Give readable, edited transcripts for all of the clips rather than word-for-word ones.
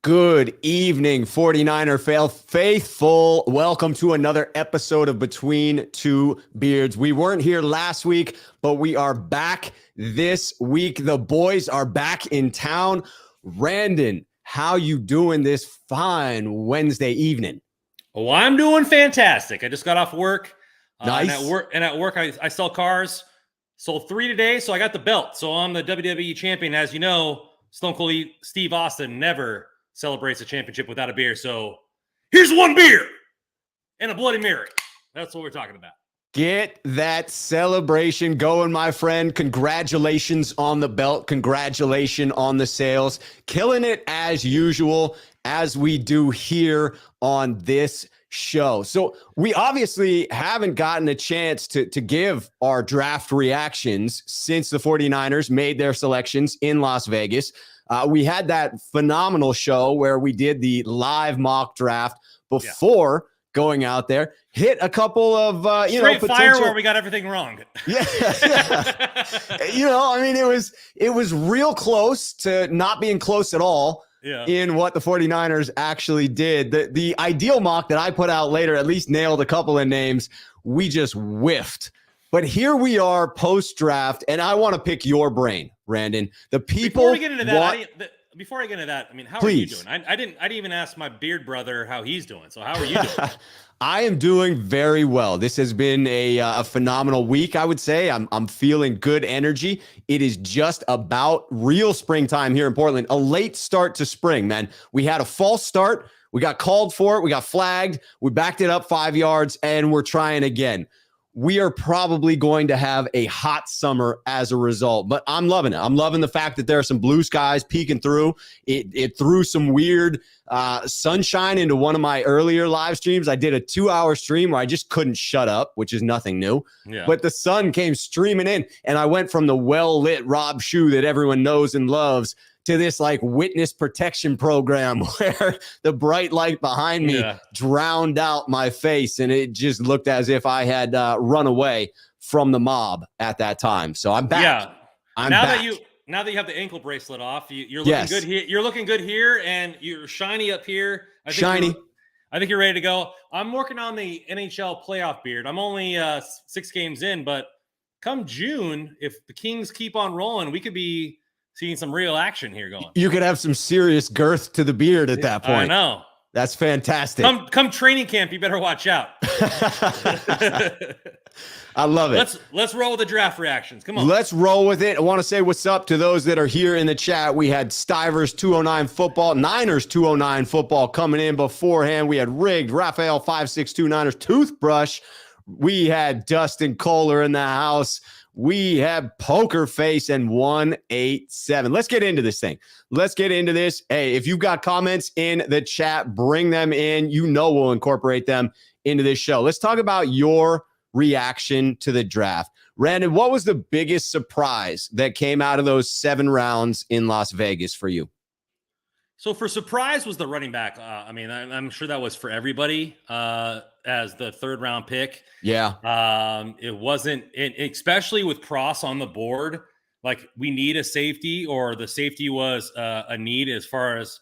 Good evening, 49er faithful. Welcome to another episode of Between Two Beards. We weren't here last week, but we are back this week. The boys are back in town. Randon, how you doing this fine Wednesday evening? Oh, I'm doing fantastic. I just got off work. Nice. And at work, I sell cars. Sold 3 today, so I got the belt. So I'm the WWE champion. As you know, Stone Cold Steve Austin never celebrates a championship without a beer. So here's one beer and a Bloody Mary. That's what we're talking about. Get that celebration going, my friend. Congratulations on the belt. Congratulations on the sales. Killing it as usual, as we do here on this show. So we obviously haven't gotten a chance to give our draft reactions since the 49ers made their selections in Las Vegas. We had that phenomenal show where we did the live mock draft before going out there, hit a couple of, potential fire where we got everything wrong. Yeah. It was real close to not being close at all in what the 49ers actually did. The ideal mock that I put out later at least nailed a couple of names. We just whiffed. But here we are post-draft, and I want to pick your brain, Randon. The people Before I get into that, I mean, how are you doing? I didn't even ask my beard brother how he's doing. So how are you doing? I am doing very well. This has been a phenomenal week, I would say. I'm feeling good energy. It is just about real springtime here in Portland. A late start to spring, man. We had a false start. We got called for it. We got flagged. We backed it up 5 yards, and we're trying again. We are probably going to have a hot summer as a result, but I'm loving it. I'm loving the fact that there are some blue skies peeking through. It threw some weird sunshine into one of my earlier live streams. I did a 2-hour stream where I just couldn't shut up, which is nothing new. Yeah. But the sun came streaming in, and I went from the well-lit Rob Schuh that everyone knows and loves to this like witness protection program where the bright light behind me drowned out my face. And it just looked as if I had run away from the mob at that time. So I'm back. Yeah. Now that you have the ankle bracelet off, you're looking good here. You're looking good here and you're shiny up here. I think you're ready to go. I'm working on the NHL playoff beard. I'm only 6 games in, but come June, if the Kings keep on rolling, we could be seeing some real action here going. You could have some serious girth to the beard at that point. I know. That's fantastic. Come training camp, you better watch out. I love it. Let's roll with the draft reactions. Come on. Let's roll with it. I want to say what's up to those that are here in the chat. We had Stivers 209 football, Niners 209 football coming in beforehand. We had Rigged, Raphael 562 Niners Toothbrush. We had Dustin Kohler in the house. We have Poker Face and 187. Let's get into this thing. Let's get into this. Hey, if you've got comments in the chat, bring them in. You know we'll incorporate them into this show. Let's talk about your reaction to the draft. Randon, what was the biggest surprise that came out of those 7 rounds in Las Vegas for you? So for surprise was the running back. I'm sure that was for everybody as the 3rd round pick. Yeah. It wasn't, especially with Cross on the board, like we need a safety, or the safety was a need as far as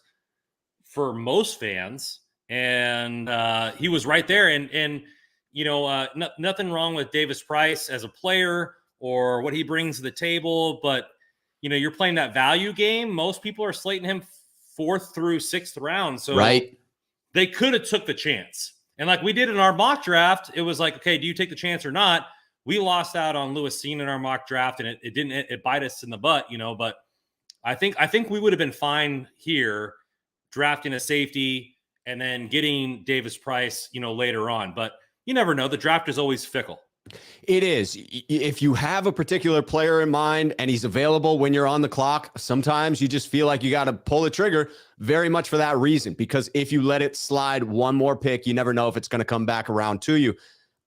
for most fans. And he was right there. And nothing wrong with Davis Price as a player or what he brings to the table. But, you're playing that value game. Most people are slating him 4th through 6th round. So they could have took the chance. And like we did in our mock draft, it was like, okay, do you take the chance or not? We lost out on Lewis Cine in our mock draft, and it bite us in the butt, but I think we would have been fine here drafting a safety and then getting Davis Price, later on. But you never know. The draft is always fickle. It is. If you have a particular player in mind and he's available when you're on the clock, sometimes you just feel like you got to pull the trigger very much for that reason, because if you let it slide one more pick, you never know if it's going to come back around to you.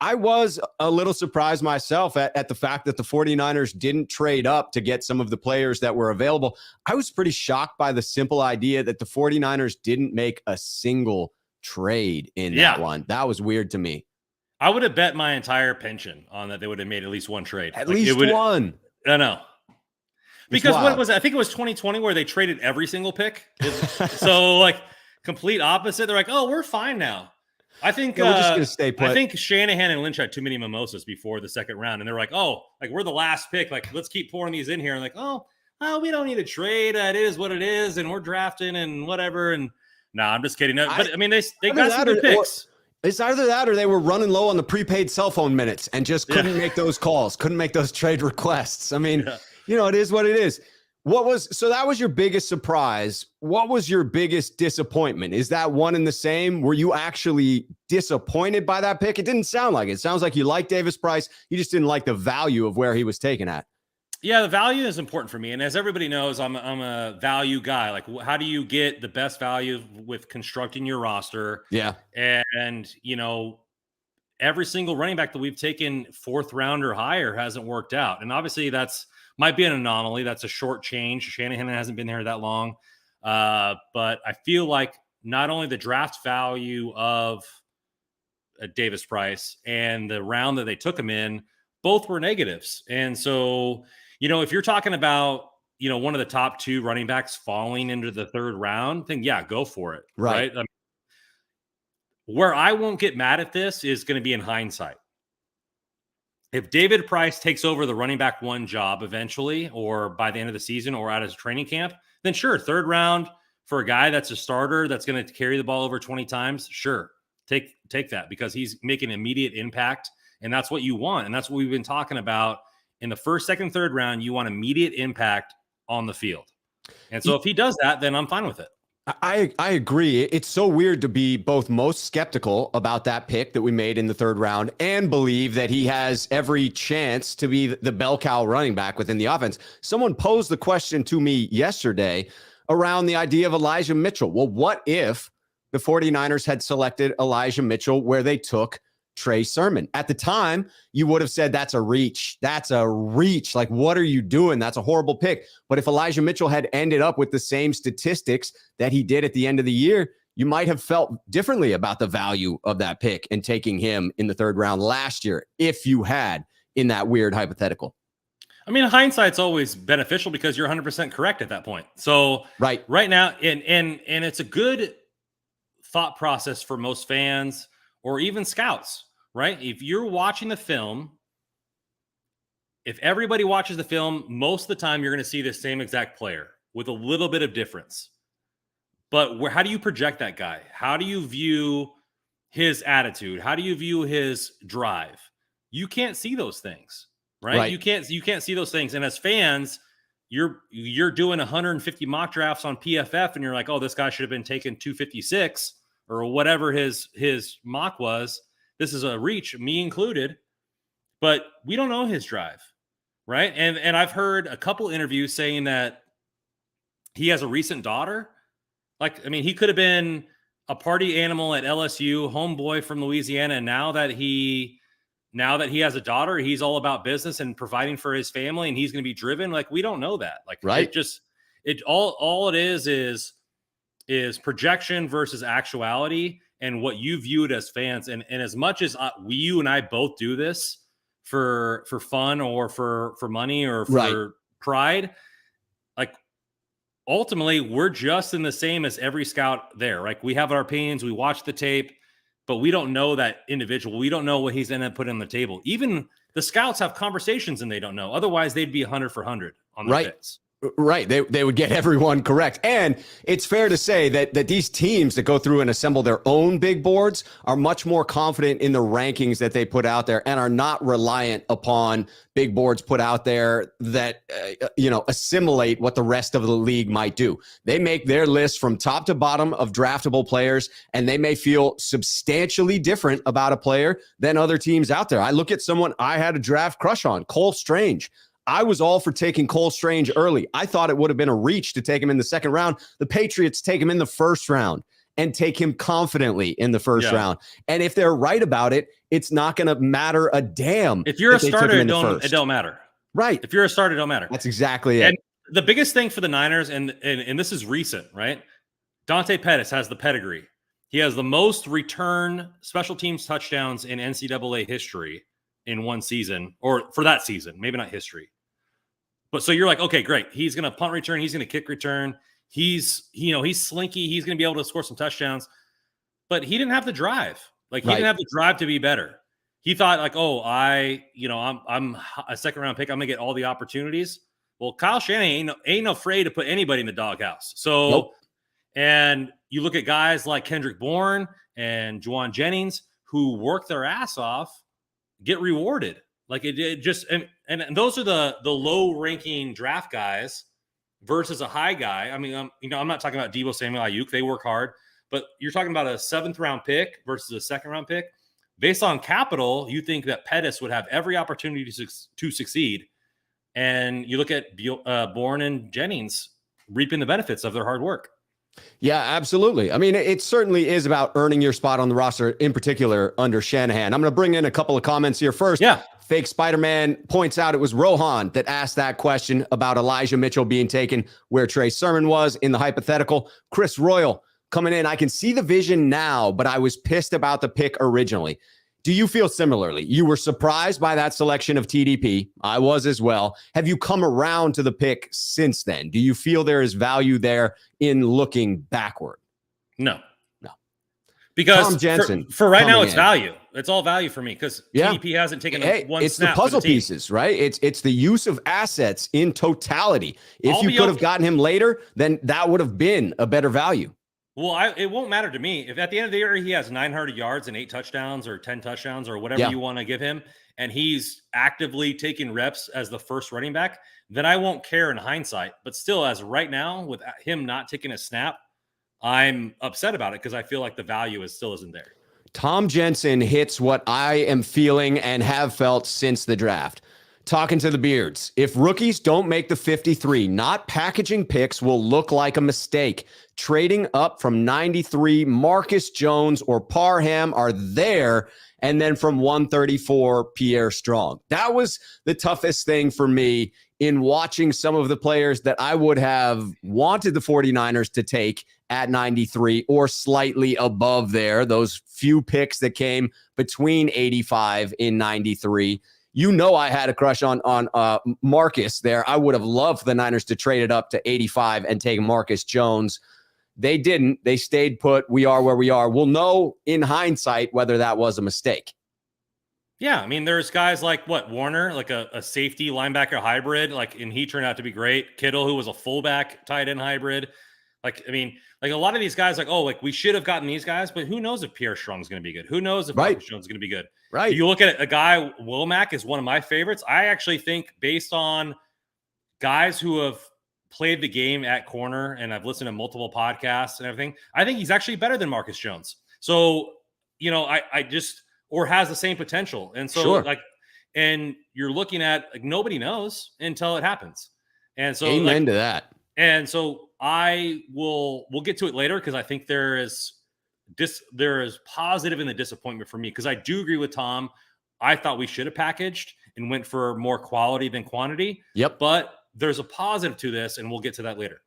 I was a little surprised myself at the fact that the 49ers didn't trade up to get some of the players that were available. I was pretty shocked by the simple idea that the 49ers didn't make a single trade in that one. That was weird to me. I would have bet my entire pension on that they would have made at least one trade. At least one. I know. Because what was it? I think it was 2020 where they traded every single pick. So like complete opposite. They're like, oh, we're fine now. I think we're just gonna stay put. I think Shanahan and Lynch had too many mimosas before the second round, and they're like, oh, like we're the last pick. Like let's keep pouring these in here. And like, oh, we don't need a trade. It is what it is, and we're drafting and whatever. And no, I'm just kidding. But I mean, they got some good picks. It's either that or they were running low on the prepaid cell phone minutes and just couldn't make those calls, couldn't make those trade requests. I mean, it is what it is. So that was your biggest surprise. What was your biggest disappointment? Is that one and the same? Were you actually disappointed by that pick? It didn't sound like it. It sounds like you liked Davis Price. You just didn't like the value of where he was taken at. Yeah, the value is important for me. And as everybody knows, I'm a value guy. Like, how do you get the best value with constructing your roster? Yeah. And every single running back that we've taken 4th round or higher hasn't worked out. And obviously might be an anomaly. That's a short change. Shanahan hasn't been there that long. But I feel like not only the draft value of Davis Price and the round that they took him in, both were negatives. And so, if you're talking about, one of the top 2 running backs falling into the 3rd round, then yeah, go for it. Right. I mean, where I won't get mad at this is going to be in hindsight. If David Price takes over the running back 1 job eventually, or by the end of the season or out of his training camp, then sure, 3rd round for a guy that's a starter that's going to carry the ball over 20 times. Sure. Take that because he's making immediate impact. And that's what you want. And that's what we've been talking about in the 1st, 2nd, 3rd round. You want immediate impact on the field. And so if he does that, then I'm fine with it. I agree. It's so weird to be both most skeptical about that pick that we made in the 3rd round and believe that he has every chance to be the bell cow running back within the offense. Someone posed the question to me yesterday around the idea of Elijah Mitchell. Well, what if the 49ers had selected Elijah Mitchell where they took Trey Sermon? At the time, you would have said that's a reach. That's a reach. Like, what are you doing? That's a horrible pick. But if Elijah Mitchell had ended up with the same statistics that he did at the end of the year, you might have felt differently about the value of that pick and taking him in the 3rd round last year if you had in that weird hypothetical. I mean, hindsight's always beneficial because you're 100% correct at that point. So right now, and it's a good thought process for most fans or even scouts, right? If you're watching the film, if everybody watches the film, most of the time you're going to see the same exact player with a little bit of difference. But how do you project that guy? How do you view his attitude? How do you view his drive? You can't see those things, right? You can't see those things. And as fans, you're doing 150 mock drafts on PFF and you're like, oh, this guy should have been taken 256 or whatever his mock was. This is a reach, me included, but we don't know his drive, right? And I've heard a couple interviews saying that he has a recent daughter. Like, I mean, he could have been a party animal at LSU, homeboy from Louisiana, and now that he has a daughter, he's all about business and providing for his family, and he's going to be driven. Like, we don't know that. Like, right? All it is projection versus actuality and what you view it as fans. And as much as you and I both do this for fun or for money or for pride, like ultimately we're just in the same as every scout there. Like, we have our opinions, we watch the tape, but we don't know that individual. We don't know what he's going to put on the table. Even the scouts have conversations and they don't know. Otherwise they'd be 100 for 100 on their picks. Right. They would get everyone correct. And it's fair to say that these teams that go through and assemble their own big boards are much more confident in the rankings that they put out there and are not reliant upon big boards put out there that, assimilate what the rest of the league might do. They make their list from top to bottom of draftable players, and they may feel substantially different about a player than other teams out there. I look at someone I had a draft crush on, Cole Strange. I was all for taking Cole Strange early. I thought it would have been a reach to take him in the 2nd round. The Patriots take him in the 1st round and take him confidently in the 1st round. And if they're right about it, it's not going to matter a damn. If you're a starter, it don't matter. Right. If you're a starter, it don't matter. That's exactly it. And the biggest thing for the Niners, and this is recent, right? Dante Pettis has the pedigree. He has the most return special teams touchdowns in NCAA history in one season, or for that season, maybe not history. But so you're like, okay, great. He's going to punt return. He's going to kick return. He's slinky. He's going to be able to score some touchdowns. But he didn't have the drive. Like, he didn't have the drive to be better. He thought like, oh, I'm a second round pick. I'm going to get all the opportunities. Well, Kyle Shanahan ain't afraid to put anybody in the doghouse. So, And you look at guys like Kendrick Bourne and Juwan Jennings, who work their ass off, get rewarded. Like it just, and those are the low ranking draft guys versus a high guy. I mean, I'm not talking about Deebo Samuel, Ayuk. They work hard, but you're talking about a 7th round pick versus a 2nd round pick. Based on capital, you think that Pettis would have every opportunity to succeed. And you look at Bourne and Jennings reaping the benefits of their hard work. Yeah, absolutely. I mean, it certainly is about earning your spot on the roster, in particular under Shanahan. I'm going to bring in a couple of comments here first. Yeah. Fake Spider-Man points out it was Rohan that asked that question about Elijah Mitchell being taken where Trey Sermon was in the hypothetical. Chris Royal coming in. I can see the vision now, but I was pissed about the pick originally. Do you feel similarly? You were surprised by that selection of TDP. I was as well. Have you come around to the pick since then? Do you feel there is value there in looking backward? No. Because Tom Jensen for right now, it's value. It's all value for me because TDP hasn't taken one it's snap. It's the puzzle pieces, right? It's the use of assets in totality. If you could have gotten him later, then that would have been a better value. Well, it won't matter to me. If at the end of the year he has 900 yards and 8 touchdowns or 10 touchdowns or whatever you want to give him, and he's actively taking reps as the first running back, then I won't care in hindsight. But still, as right now, with him not taking a snap, I'm upset about it because I feel like the value still isn't there. Tom Jensen hits what I am feeling and have felt since the draft. Talking to the Beards, if rookies don't make the 53, not packaging picks will look like a mistake. Trading up from 93, Marcus Jones or Parham are there, and then from 134, Pierre Strong. That was the toughest thing for me in watching some of the players that I would have wanted the 49ers to take at 93 or slightly above there, those few picks that came between 85 and 93. You know, I had a crush on Marcus there. I would have loved the Niners to trade it up to 85 and take Marcus Jones. They didn't. They stayed put. We are where we are. We'll know in hindsight whether that was a mistake. Yeah, I mean, there's guys like Warner, like a safety linebacker hybrid, and he turned out to be great. Kittle, who was a fullback tight end hybrid. A lot of these guys, we should have gotten these guys, but who knows if Pierre Strong's going to be good? Who knows if Marcus Jones is going to be good? Right. You look at a guy, Womack is one of my favorites. I actually think based on guys who have played the game at corner, and I've listened to multiple podcasts and everything, I think he's actually better than Marcus Jones. So, or has the same potential. And so and you're looking at nobody knows until it happens. And so amen to that. And so we'll get to it later because I think there is positive in the disappointment for me because I do agree with Tom. I thought we should have packaged and went for more quality than quantity. Yep. But there's a positive to this, and we'll get to that later.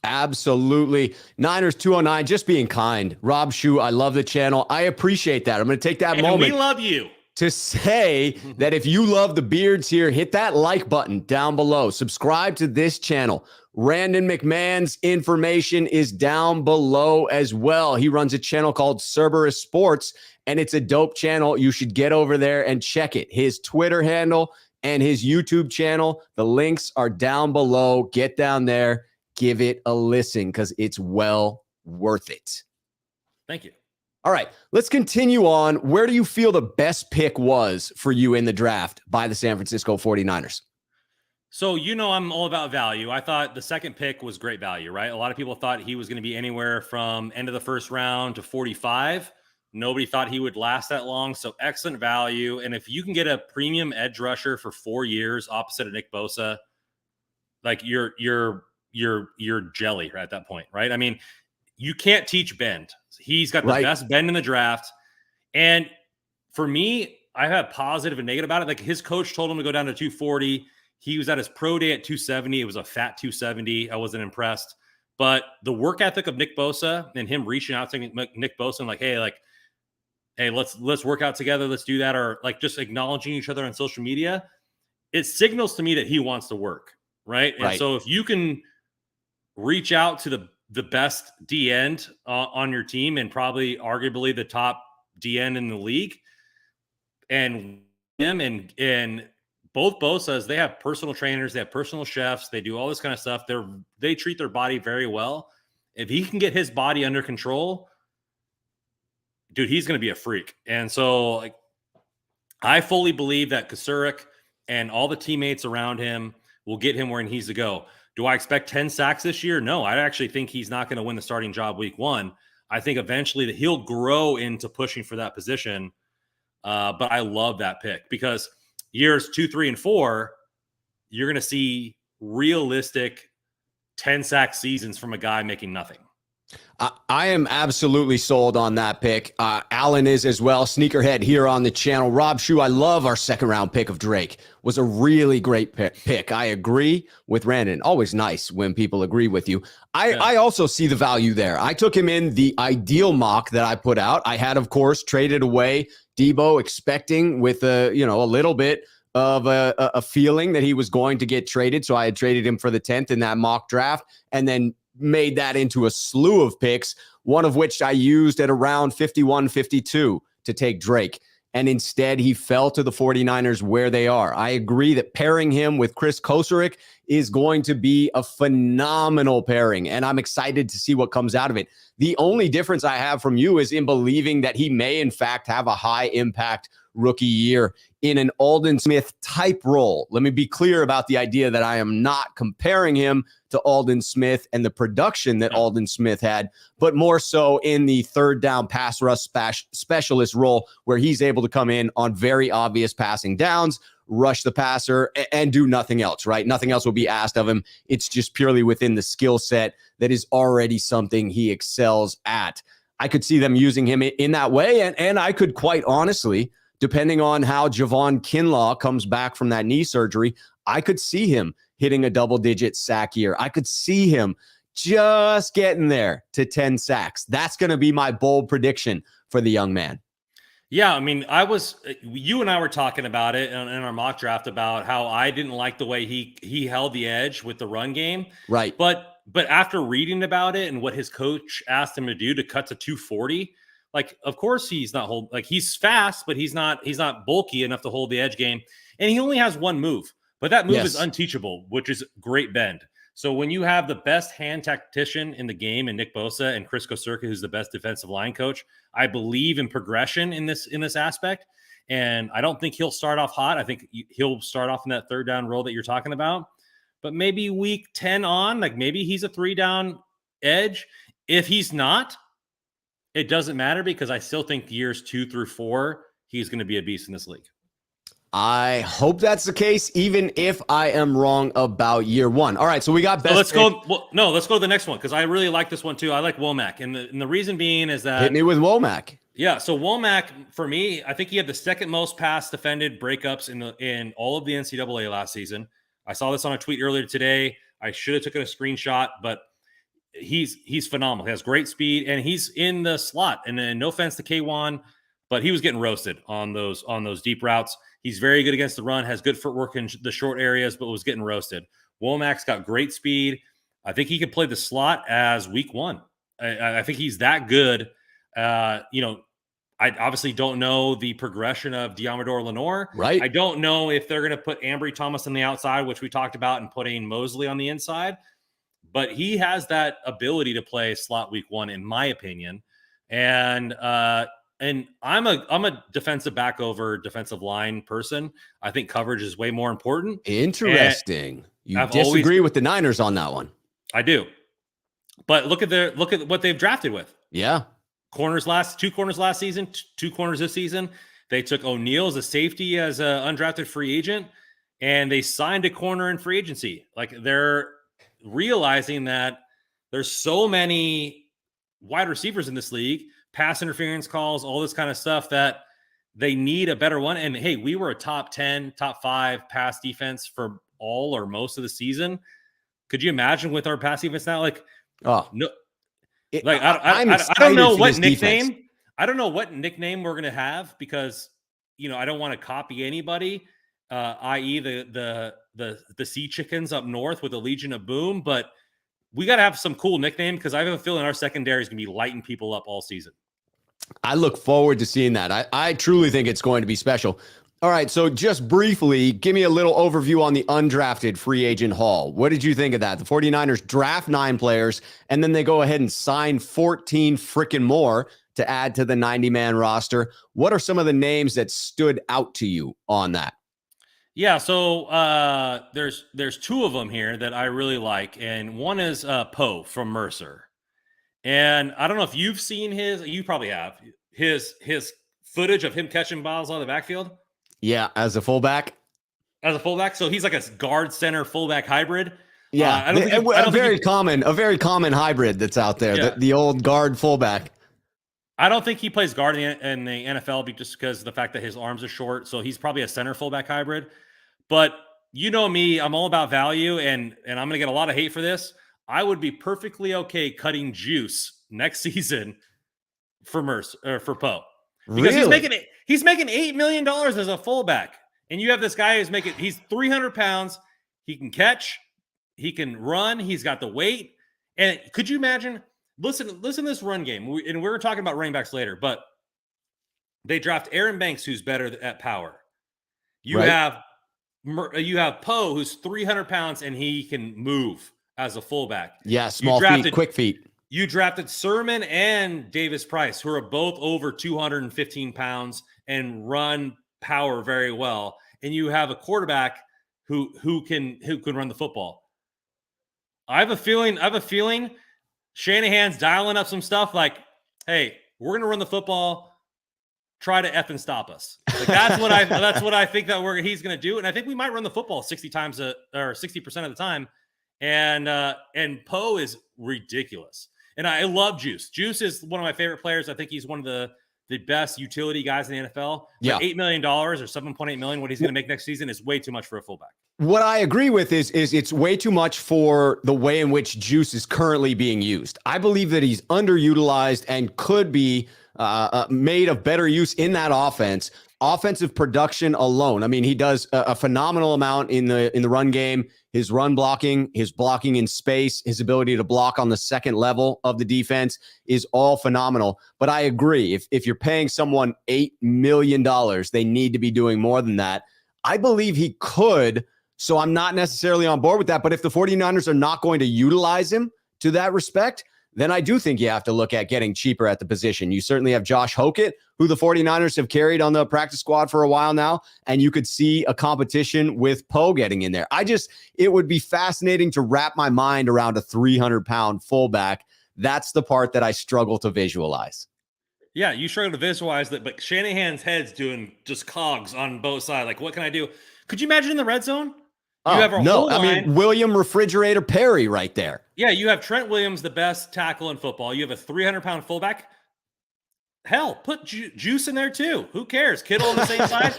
Absolutely. Niners 209, just being kind. Rob Schuh, I love the channel. I appreciate that. I'm going to take that moment. We love you. To say that if you love the Beards here, hit that like button down below. Subscribe to this channel. Randon McMahon's information is down below as well. He runs a channel called Cerberus Sports, and it's a dope channel. You should get over there and check it. His Twitter handle and his YouTube channel, the links are down below. Get down there, give it a listen because it's well worth it. Thank you. All right, let's continue on. Where do you feel the best pick was for you in the draft by the San Francisco 49ers? So, I'm all about value. I thought the second pick was great value, right? A lot of people thought he was going to be anywhere from end of the first round to 45. Nobody thought he would last that long. So excellent value. And if you can get a premium edge rusher for 4 years opposite of Nick Bosa, you're jelly at that point, right? I mean, you can't teach bend. He's got the best bend in the draft. And for me, I have positive and negative about it. His coach told him to go down to 240. He was at his pro day at 270. It was a fat 270. I wasn't impressed. But the work ethic of Nick Bosa and him reaching out to Nick Bosa and hey, let's work out together. Let's do that. Or just acknowledging each other on social media. It signals to me that he wants to work. right? And so if you can reach out to the best D end on your team and probably arguably the top D end in the league, and him and both Bosas, they have personal trainers, they have personal chefs, they do all this kind of stuff. They treat their body very well. If he can get his body under control, dude, he's going to be a freak. And so, like, I fully believe that Kasurik and all the teammates around him will get him where he needs to go. Do I expect 10 sacks this year? No, I actually think he's not going to win the starting job week 1. I think eventually that he'll grow into pushing for that position. But I love that pick because years 2, 3, and 4, you're going to see realistic 10 sack seasons from a guy making nothing. I am absolutely sold on that pick. Alan is as well. Sneakerhead here on the channel. Rob Schuh, I love our second round pick of Drake. Was a really great pick. I agree with Randon. Always nice when people agree with you. I also see the value there. I took him in the ideal mock that I put out. I had, of course, traded away Debo, expecting with a little bit of a feeling that he was going to get traded. So I had traded him for the 10th in that mock draft, and then made that into a slew of picks, one of which I used at around 51, 52 to take Drake. And instead, he fell to the 49ers where they are. I agree that pairing him with Chris Kosurick is going to be a phenomenal pairing, and I'm excited to see what comes out of it. The only difference I have from you is in believing that he may, in fact, have a high-impact rookie year in an Aldon Smith type role. Let me be clear about the idea that I am not comparing him to Aldon Smith and the production that Aldon Smith had, but more so in the third down pass rush specialist role where he's able to come in on very obvious passing downs, rush the passer, and do nothing else, right? Nothing else will be asked of him. It's just purely within the skill set that is already something he excels at. I could see them using him in that way, and I could quite honestly, depending on how Javon Kinlaw comes back from that knee surgery, I could see him hitting a double-digit sack year. I could see him just getting there to 10 sacks. That's going to be my bold prediction for the young man. Yeah, I mean, you and I were talking about it in our mock draft about how I didn't like the way he held the edge with the run game. Right. But after reading about it and what his coach asked him to do to cut to 240, like, of course he's not he's fast, but he's not bulky enough to hold the edge game. And he only has one move, but that move is unteachable, which is great bend. So when you have the best hand tactician in the game in Nick Bosa and Chris Kosurick, who's the best defensive line coach, I believe in progression in this aspect. And I don't think he'll start off hot. I think he'll start off in that third down role that you're talking about. But maybe week 10 on, like maybe he's a 3-down edge. If he's not, it doesn't matter because I still think years 2 through 4, he's going to be a beast in this league. I hope that's the case, even if I am wrong about year 1. All right, so we got best. So let's go. Well, no, let's go to the next one because I really like this one too. I like Womack, and the reason being is that hit me with Womack. Yeah, so Womack for me, I think he had the second most pass defended breakups in all of the NCAA last season. I saw this on a tweet earlier today. I should have taken a screenshot, but he's phenomenal. He has great speed, and he's in the slot. And no offense to K1, but he was getting roasted on those deep routes. He's very good against the run, has good footwork in the short areas, but was getting roasted. Womack's got great speed. I think he could play the slot as week 1. I think he's that good. I obviously don't know the progression of Diamador Lenore. Right. I don't know if they're going to put Ambry Thomas on the outside, which we talked about, and putting Mosley on the inside. But he has that ability to play slot week 1, in my opinion. And I'm a defensive back over defensive line person. I think coverage is way more important. Interesting. You disagree with the Niners on that one. I do. But look at what they've drafted with. Yeah. 2 corners last season, 2 corners this season. They took O'Neal as a safety as an undrafted free agent, and they signed a corner in free agency. Like, they're realizing that there's so many wide receivers in this league, pass interference calls, all this kind of stuff, that they need a better one. And hey, we were a top 10, top 5 pass defense for all or most of the season. Could you imagine with our pass defense now? Like, no. I don't know what nickname. Defense. I don't know what nickname we're going to have because, I don't want to copy anybody. i.e. the Sea Chickens up north with the Legion of Boom, but we got to have some cool nickname because I have a feeling our secondary is going to be lighting people up all season. I look forward to seeing that. I truly think it's going to be special. All right, so just briefly, give me a little overview on the undrafted free agent haul. What did you think of that? The 49ers draft 9 players, and then they go ahead and sign 14 freaking more to add to the 90-man roster. What are some of the names that stood out to you on that? Yeah, so there's 2 of them here that I really like, and one is Poe from Mercer. And I don't know if you've seen you probably have, his footage of him catching balls out of the backfield. Yeah, as a fullback. So he's like a guard center fullback hybrid. Yeah, a very common hybrid that's out there. Yeah. The old guard fullback. I don't think he plays guard in the NFL just because of the fact that his arms are short. So he's probably a center fullback hybrid. But you know me, I'm all about value, and I'm going to get a lot of hate for this. I would be perfectly okay cutting juice next season for Mercer or for Poe. Because he's making $8 million as a fullback. And you have this guy he's 300 pounds. He can catch, he can run, he's got the weight. And could you imagine? Listen to this run game. And we're talking about running backs later, but they draft Aaron Banks, who's better at power. You have Poe, who's 300 pounds, and he can move as a fullback. Yeah, feet, quick feet. You drafted Sermon and Davis Price, who are both over 215 pounds and run power very well. And you have a quarterback who can run the football. I have a feeling Shanahan's dialing up some stuff like, hey, we're going to run the football. Try to effing stop us. Like that's what I think that he's going to do. And I think we might run the football 60% of the time. And Poe is ridiculous. And I love Juice. Juice is one of my favorite players. I think he's one of the best utility guys in the NFL. Yeah. $8 million or $7.8 million, what he's going to make next season is way too much for a fullback. What I agree with is it's way too much for the way in which Juice is currently being used. I believe that he's underutilized and could be made of better use in that offense. Offensive production alone. I mean, he does a phenomenal amount in the run game. His run blocking, his blocking in space, his ability to block on the second level of the defense is all phenomenal. But I agree, if you're paying someone $8 million, they need to be doing more than that. I believe he could, so I'm not necessarily on board with that. But if the 49ers are not going to utilize him to that respect, then I do think you have to look at getting cheaper at the position. You certainly have Josh Hokett, who the 49ers have carried on the practice squad for a while now, and you could see a competition with Poe getting in there. It would be fascinating to wrap my mind around a 300-pound fullback. That's the part that I struggle to visualize. Yeah, you struggle to visualize that, but Shanahan's head's doing just cogs on both sides. Like, what can I do? Could you imagine in the red zone? William Refrigerator Perry right there. Yeah, you have Trent Williams, the best tackle in football. You have a 300-pound fullback. Hell, put Juice in there too. Who cares? Kittle on the same side.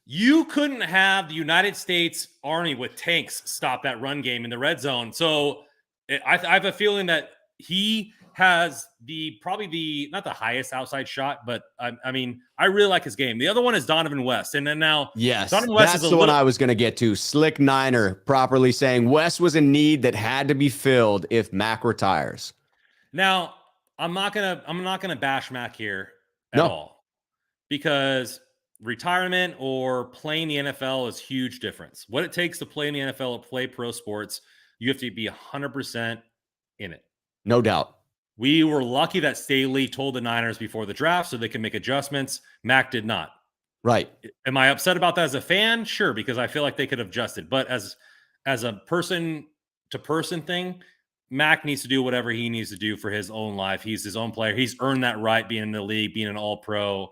You couldn't have the United States Army with tanks stop that run game in the red zone. So I have a feeling that he has probably not the highest outside shot, but I mean, I really like his game. The other one is Donovan West. And then now, yes, Donovan West that's the one I was going to get to. Slick Niner properly saying West was a need that had to be filled if Mac retires. Now, I'm not gonna bash Mac here at all, because retirement or playing the NFL is huge difference. What it takes to play in the NFL or play pro sports, you have to be 100% in it. No doubt. We were lucky that Staley told the Niners before the draft so they can make adjustments. Mac did not. Right. Am I upset about that as a fan? Sure, because I feel like they could have adjusted. But as a person-to-person thing, Mac needs to do whatever he needs to do for his own life. He's his own player. He's earned that right being in the league, being an all-pro.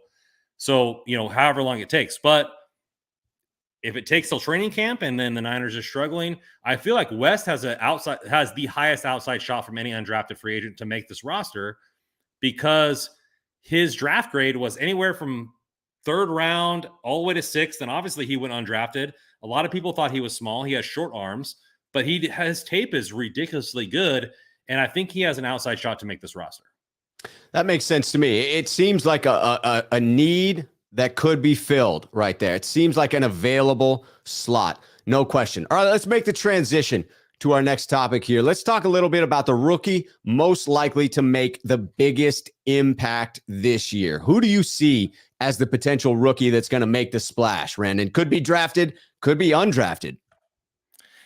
So, however long it takes. But if it takes till training camp and then the Niners are struggling, I feel like West has the highest outside shot from any undrafted free agent to make this roster, because his draft grade was anywhere from 3rd round all the way to 6th. And obviously he went undrafted. A lot of people thought he was small. He has short arms, but his tape is ridiculously good. And I think he has an outside shot to make this roster. That makes sense to me. It seems like a need that could be filled right there. It seems like an available slot. No question. All right, let's make the transition to our next topic here. Let's talk a little bit about the rookie most likely to make the biggest impact this year. Who do you see as the potential rookie that's going to make the splash, Randon? Could be drafted, could be undrafted.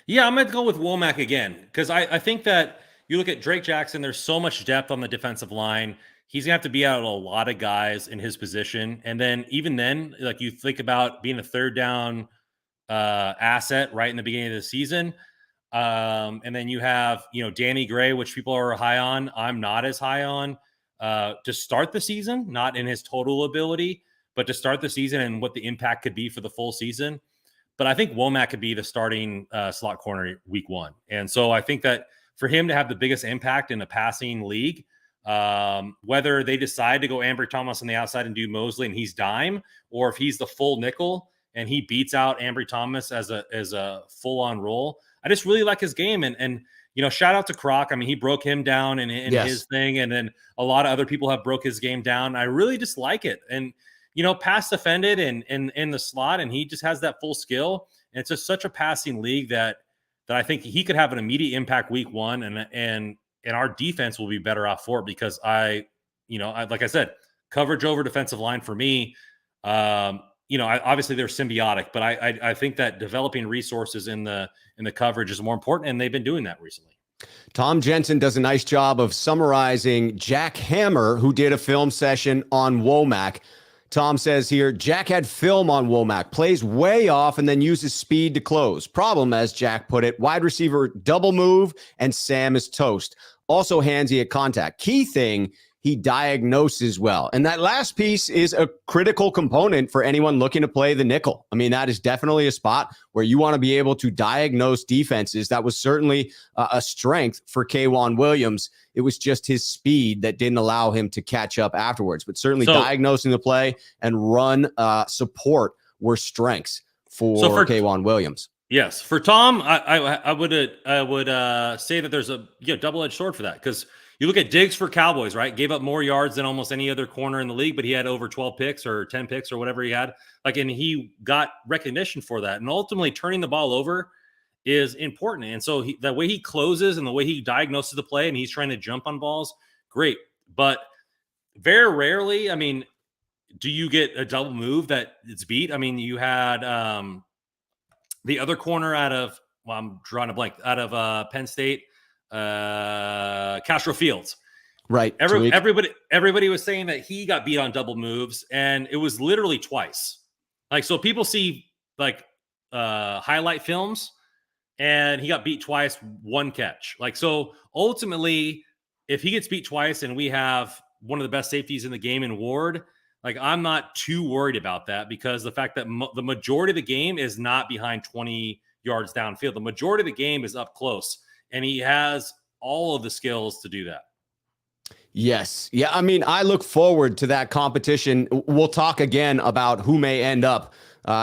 Yeah, I'm going to go with Womack again because I think that you look at Drake Jackson, there's so much depth on the defensive line. He's going to have to be out a lot of guys in his position. And then even then, like you think about being a third down asset right in the beginning of the season. And then you have, Danny Gray, which people are high on. I'm not as high on to start the season, not in his total ability, but to start the season and what the impact could be for the full season. But I think Womack could be the starting slot corner week 1. And so I think that for him to have the biggest impact in a passing league, whether they decide to go Ambry Thomas on the outside and do Mosley and he's dime, or if he's the full nickel and he beats out Ambry Thomas as a full-on role, I just really like his game. And shout out to Croc. I mean, he broke him down in yes. his thing. And then a lot of other people have broke his game down. I really just like it. And, pass defended and in the slot, and he just has that full skill. And it's just such a passing league that I think he could have an immediate impact week 1. And our defense will be better off for it because like I said, coverage over defensive line for me, obviously they're symbiotic, but I think that developing resources in the coverage is more important, and they've been doing that recently. Tom Jensen does a nice job of summarizing Jack Hammer, who did a film session on Womack. Tom says here, Jack had film on Womack, plays way off and then uses speed to close. Problem, as Jack put it, wide receiver double move and Sam is toast. Also handsy at contact. Key thing, he diagnoses well. And that last piece is a critical component for anyone looking to play the nickel. I mean, that is definitely a spot where you want to be able to diagnose defenses. That was certainly a strength for K'Wan Williams. It was just his speed that didn't allow him to catch up afterwards. But certainly diagnosing the play and run support were strengths for K'Wan Williams. Yes. For Tom, I would say that there's a double-edged sword for that because you look at Diggs for Cowboys, right? Gave up more yards than almost any other corner in the league, but he had over 12 picks or 10 picks or whatever he had. And he got recognition for that. And ultimately turning the ball over is important. And so the way he closes and the way he diagnoses the play and he's trying to jump on balls, great. But very rarely, I mean, do you get a double move that it's beat? I mean, you had the other corner I'm drawing a blank, out of Penn State, Castro Fields. Right. Everybody was saying that he got beat on double moves, and it was literally twice. So people see highlight films, and he got beat twice, one catch. So ultimately, if he gets beat twice and we have one of the best safeties in the game in Ward, I'm not too worried about that because the fact that the majority of the game is not behind 20 yards downfield. The majority of the game is up close, and he has all of the skills to do that. Yes. Yeah. I mean, I look forward to that competition. We'll talk again about who may end up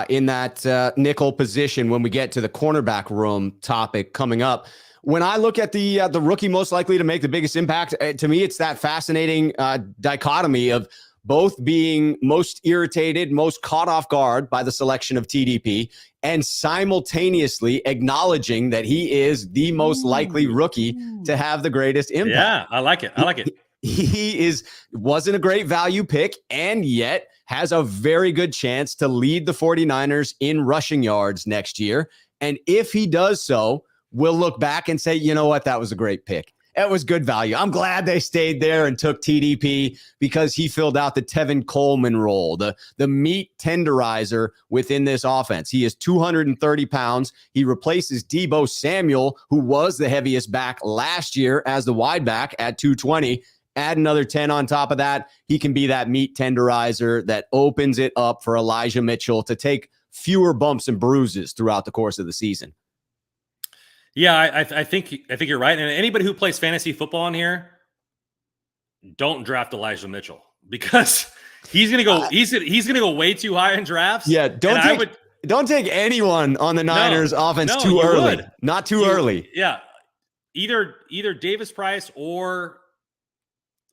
in that nickel position when we get to the cornerback room topic coming up. When I look at the rookie most likely to make the biggest impact, to me, it's that fascinating dichotomy of both being most irritated, most caught off guard by the selection of TDP, and simultaneously acknowledging that he is the most likely rookie to have the greatest impact. Yeah, I like it. He wasn't a great value pick, and yet has a very good chance to lead the 49ers in rushing yards next year. And if he does so, we'll look back and say, you know what, that was a great pick. It was good value. I'm glad they stayed there and took TDP because he filled out the Tevin Coleman role, the meat tenderizer within this offense. He is 230 pounds. He replaces Deebo Samuel, who was the heaviest back last year as the wide back at 220. Add another 10 on top of that. He can be that meat tenderizer that opens it up for Elijah Mitchell to take fewer bumps and bruises throughout the course of the season. Yeah, I think you're right. And anybody who plays fantasy football in here, don't draft Elijah Mitchell because he's gonna go. He's gonna go way too high in drafts. Yeah, don't take anyone on the Niners offense too early. Not too early. Yeah, either Davis Price or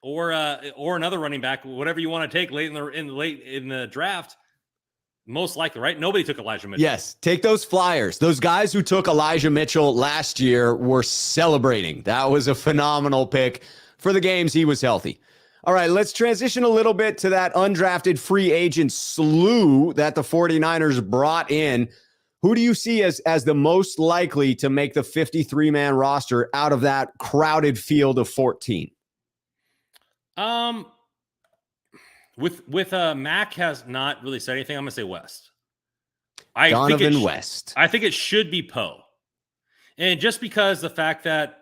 or another running back, whatever you want to take late in the draft. Most likely, right? Nobody took Elijah Mitchell. Yes, take those flyers. Those guys who took Elijah Mitchell last year were celebrating. That was a phenomenal pick for the games he was healthy. All right, let's transition a little bit to that undrafted free agent slew that the 49ers brought in. Who do you see as the most likely to make the 53-man roster out of that crowded field of 14? With Mac has not really said anything. I'm gonna say West. Donovan West. I think it should be Poe, and just because the fact that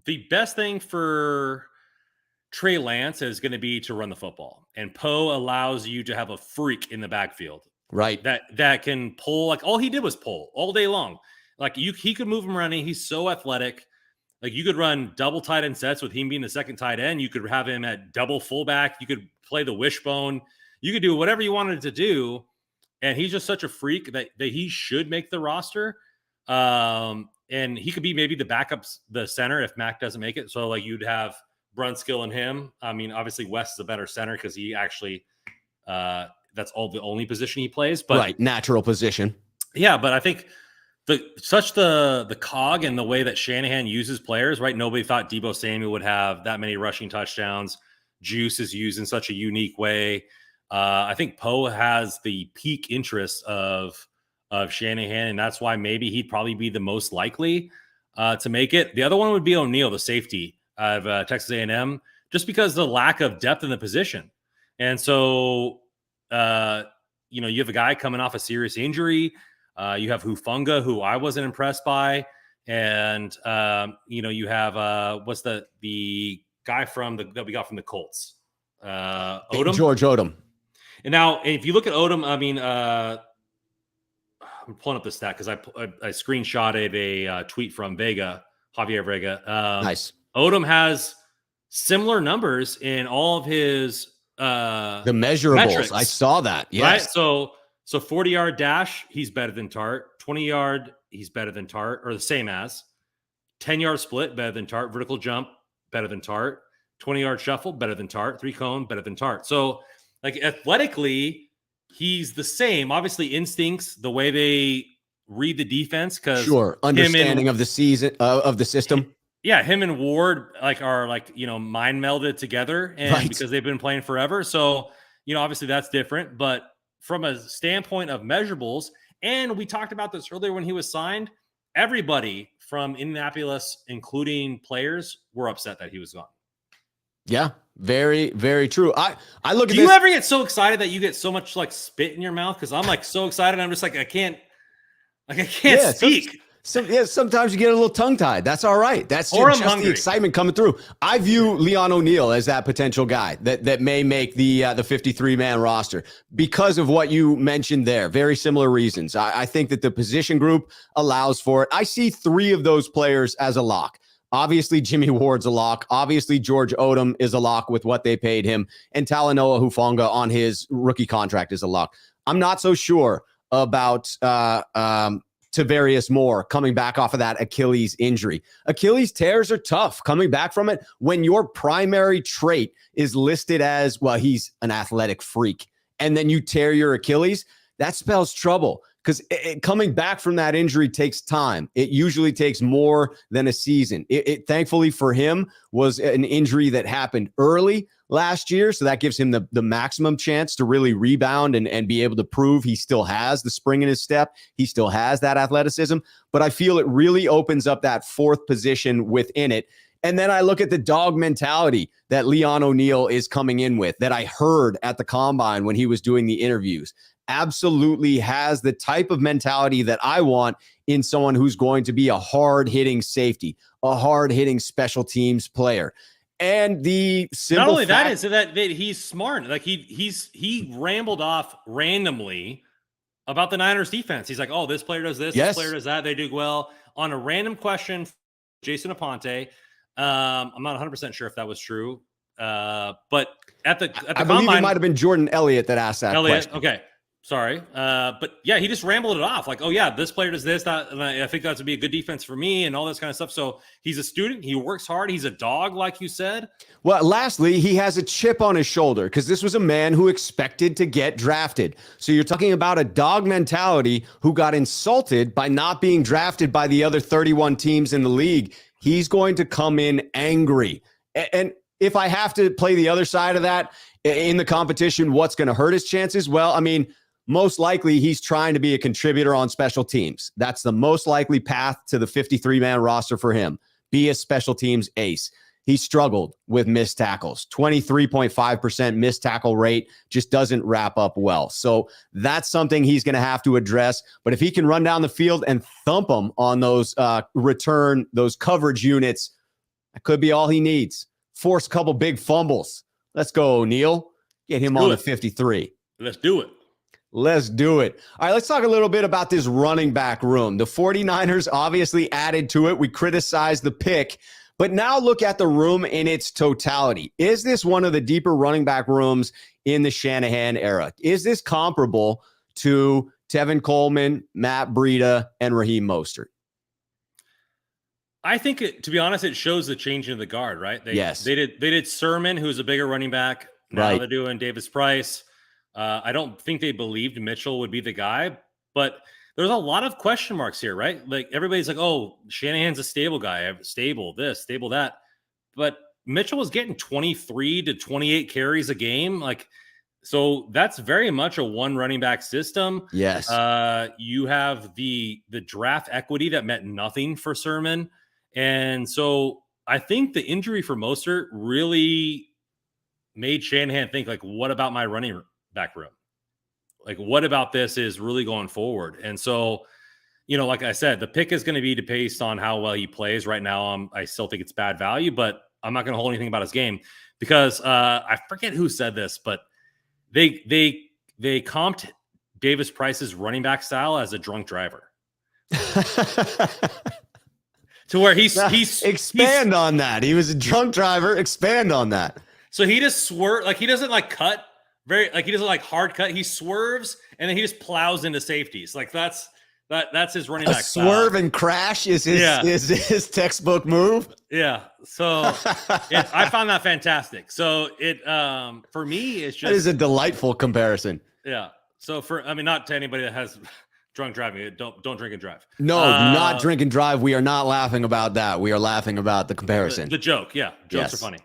the best thing for Trey Lance is going to be to run the football, and Poe allows you to have a freak in the backfield, right? That can pull. Like all he did was pull all day long. Like he could move him running. He's so athletic. Like you could run double tight end sets with him being the second tight end. You could have him at double fullback. You could play the wishbone. You could do whatever you wanted to do. And he's just such a freak that he should make the roster. And he could be maybe the backups, the center if Mac doesn't make it. So like you'd have Brunskill and him. I mean, obviously West is a better center because he actually that's the only position he plays. But right, natural position. Yeah, but I think the cog and the way that Shanahan uses players, right? Nobody thought Deebo Samuel would have that many rushing touchdowns. Juice is used in such a unique way. I think Poe has the peak interest of Shanahan, and that's why maybe he'd probably be the most likely to make it. The other one would be O'Neal, the safety of Texas A&M, just because the lack of depth in the position. And so, you have a guy coming off a serious injury. You have Hufanga, who I wasn't impressed by. And, you have, what's the guy that we got from the Colts? Odom? George Odom. And now, if you look at Odom, I mean, I'm pulling up the stat because I screenshotted a tweet from Javier Vega. Nice. Odom has similar numbers in all of his the measurables. Metrics, I saw that. Yes. Right. So 40-yard dash, he's better than Tart. 20-yard, he's better than Tart, or the same as. 10-yard split, better than Tart. Vertical jump, better than Tart. 20-yard shuffle, better than Tart. 3-cone, better than Tart. So, like, athletically, he's the same. Obviously, instincts, the way they read the defense, because sure, understanding of the season of the system. Yeah, him and Ward are mind melded together, and right. because they've been playing forever. So, obviously that's different. But from a standpoint of measurables, and we talked about this earlier when he was signed, everybody from Indianapolis, including players, were upset that he was gone. Yeah, very, very true. I look at Do you ever get so excited that you get so much spit in your mouth? Because I'm so excited. I'm just I can't speak. Sometimes you get a little tongue-tied. That's all right. That's just the excitement coming through. I view Leon O'Neal as that potential guy that may make the 53-man roster because of what you mentioned there. Very similar reasons. I think that the position group allows for it. I see 3 of those players as a lock. Obviously, Jimmy Ward's a lock. Obviously, George Odom is a lock with what they paid him. And Talanoa Hufanga on his rookie contract is a lock. I'm not so sure about Charvarius Ward coming back off of that Achilles injury. Achilles tears are tough coming back from it when your primary trait is listed as, well, he's an athletic freak. And then you tear your Achilles. That spells trouble. Because coming back from that injury takes time. It usually takes more than a season. It thankfully for him was an injury that happened early last year. So that gives him the maximum chance to really rebound and be able to prove he still has the spring in his step. He still has that athleticism. But I feel it really opens up that 4th position within it. And then I look at the dog mentality that Leon O'Neal is coming in with that I heard at the combine when he was doing the interviews. Absolutely has the type of mentality that I want in someone who's going to be a hard-hitting safety, a hard-hitting special teams player. And the simple not only that is that he's smart. Like he rambled off randomly about the Niners defense. He's like, oh, this player does this, yes. This player does that. They do well. On a random question, Jason Aponte, I'm not 100% sure if that was true. But at the I believe it might have been Jordan Elliott that asked that question. Okay. Sorry. But yeah, he just rambled it off like, oh yeah, this player does this, that, and I think that would be a good defense for me and all this kind of stuff. So he's a student. He works hard. He's a dog, like you said. Well, lastly, he has a chip on his shoulder because this was a man who expected to get drafted. So you're talking about a dog mentality who got insulted by not being drafted by the other 31 teams in the league. He's going to come in angry. And if I have to play the other side of that in the competition, what's going to hurt his chances? Well, I mean, most likely he's trying to be a contributor on special teams. That's the most likely path to the 53-man roster for him. Be a special teams ace. He struggled with missed tackles. 23.5% missed tackle rate just doesn't wrap up well. So that's something he's going to have to address. But if he can run down the field and thump them on those those coverage units, that could be all he needs. Force a couple big fumbles. Let's go, O'Neal. Get him on the 53. Let's do it. Let's do it. All right, let's talk a little bit about this running back room. The 49ers obviously added to it. We criticized the pick, but now look at the room in its totality. Is this one of the deeper running back rooms in the Shanahan era? Is this comparable to Tevin Coleman, Matt Breida, and Raheem Mostert? I think, to be honest, it shows the change in the guard, right? Yes. They did Sermon, who's a bigger running back. Now they're doing Davis Price. I don't think they believed Mitchell would be the guy, but there's a lot of question marks here, right? Like everybody's like, oh, Shanahan's a stable guy, stable this, stable that. But Mitchell was getting 23 to 28 carries a game. Like, so that's very much a one running back system. Yes. You have the draft equity that meant nothing for Sermon. And so I think the injury for Mostert really made Shanahan think like, what about my running back room? Like, what about this is really going forward? And so, like I said, the pick is going to be based on how well he plays. Right now, I still think it's bad value, but I'm not going to hold anything about his game because I forget who said this, but they comped Davis Price's running back style as a drunk driver. To where he's expand on that. He was a drunk driver. Expand on that. So he just swerve, like he doesn't like cut. He doesn't like hard cut. He swerves and then he just plows into safeties. Like that's his running back swerve style. And crash is his textbook move. Yeah. So I found that fantastic. So it for me it's just, that is a delightful comparison. Yeah. So not to anybody that has drunk driving, don't drink and drive. No, not drink and drive. We are not laughing about that. We are laughing about the comparison. The joke. Yeah. Jokes are funny.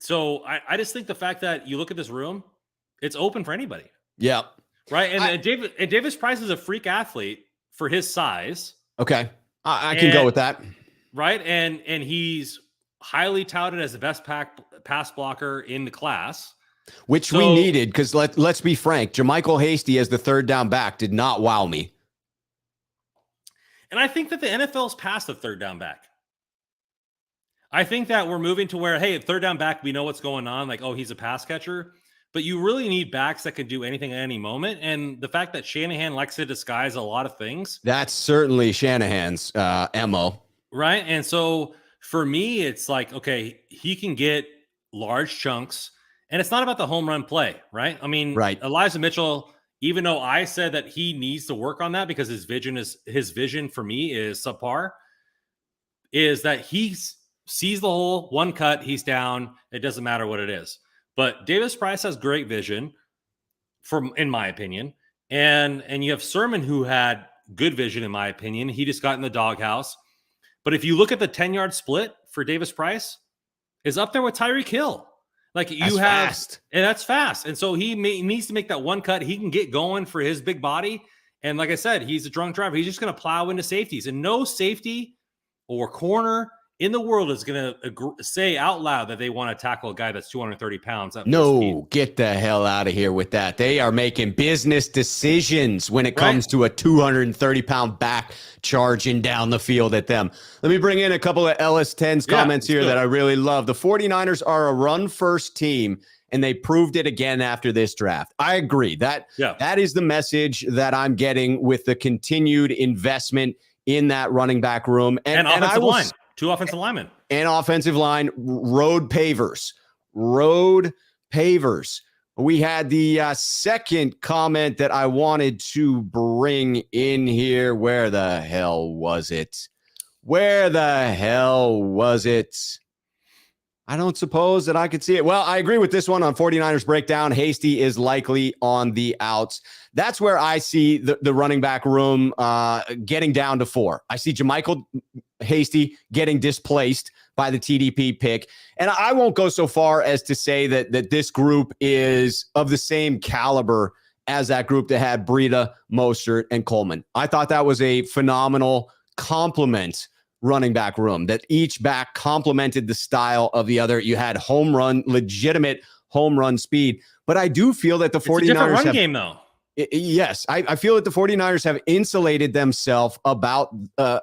So I just think the fact that you look at this room, it's open for anybody. Yeah. Right. And Davis Price is a freak athlete for his size. Okay. I can go with that. Right. And he's highly touted as the best pass blocker in the class. Which we needed because let's be frank, Jermichael Hasty as the third down back did not wow me. And I think that the NFL's past the third down back. I think that we're moving to where, hey, third down back, we know what's going on. Like, oh, he's a pass catcher. But you really need backs that can do anything at any moment. And the fact that Shanahan likes to disguise a lot of things. That's certainly Shanahan's MO. Right. And so for me, it's like, okay, he can get large chunks. And it's not about the home run play, right? I mean, Elijah Mitchell, even though I said that he needs to work on that because his vision for me is subpar, is that he sees the hole, one cut, he's down. It doesn't matter what it is. But Davis Price has great vision, in my opinion. And you have Sermon who had good vision, in my opinion. He just got in the doghouse. But if you look at the 10-yard split for Davis Price, is up there with Tyreek Hill. Like you have, fast. And that's fast. And so he needs to make that one cut. He can get going for his big body. And like I said, he's a drunk driver. He's just going to plow into safeties. And no safety or corner in the world is going to say out loud that they want to tackle a guy that's 230 pounds. No, get the hell out of here with that. They are making business decisions when it comes to a 230-pound back charging down the field at them. Let me bring in a couple of LS10's comments here that I really love. The 49ers are a run-first team, and they proved it again after this draft. I agree. That is the message that I'm getting with the continued investment in that running back room. And offensive line. 2 offensive linemen. And offensive line, road pavers. We had the second comment that I wanted to bring in here. Where the hell was it? Where the hell was it? I don't suppose that I could see it. Well, I agree with this one on 49ers breakdown. Hasty is likely on the outs. That's where I see the running back room getting down to 4. I see JaMychal Hasty getting displaced by the TDP pick. And I won't go so far as to say that this group is of the same caliber as that group that had Breida, Mostert, and Coleman. I thought that was a phenomenal complement running back room, that each back complemented the style of the other. You had legitimate home run speed. But I do feel that the 49ers it's a different run game, though. Yes, I feel that the 49ers have insulated themselves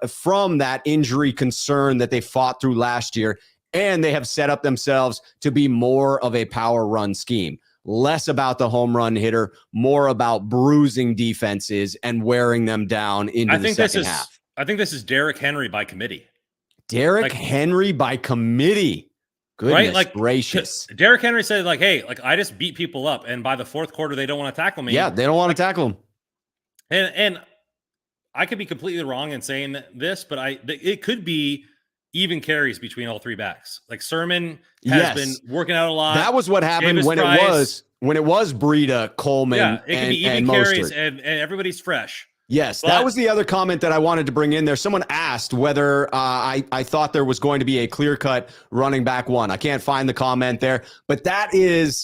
from that injury concern that they fought through last year, and they have set up themselves to be more of a power run scheme. Less about the home run hitter, more about bruising defenses and wearing them down into the second half. I think this is Derrick Henry by committee. Derrick Henry by committee. Goodness right? gracious. Derrick Henry said, hey, I just beat people up, and by the fourth quarter, they don't want to tackle me. Yeah, they don't want to tackle him. And I could be completely wrong in saying this, but it could be even carries between all 3 backs. Like Sermon has been working out a lot. That was what happened Davis Price. when it was Breida, Coleman, it could be even carries, and everybody's fresh. Yes, that was the other comment that I wanted to bring in there. Someone asked whether I thought there was going to be a clear-cut running back one. I can't find the comment there, but that's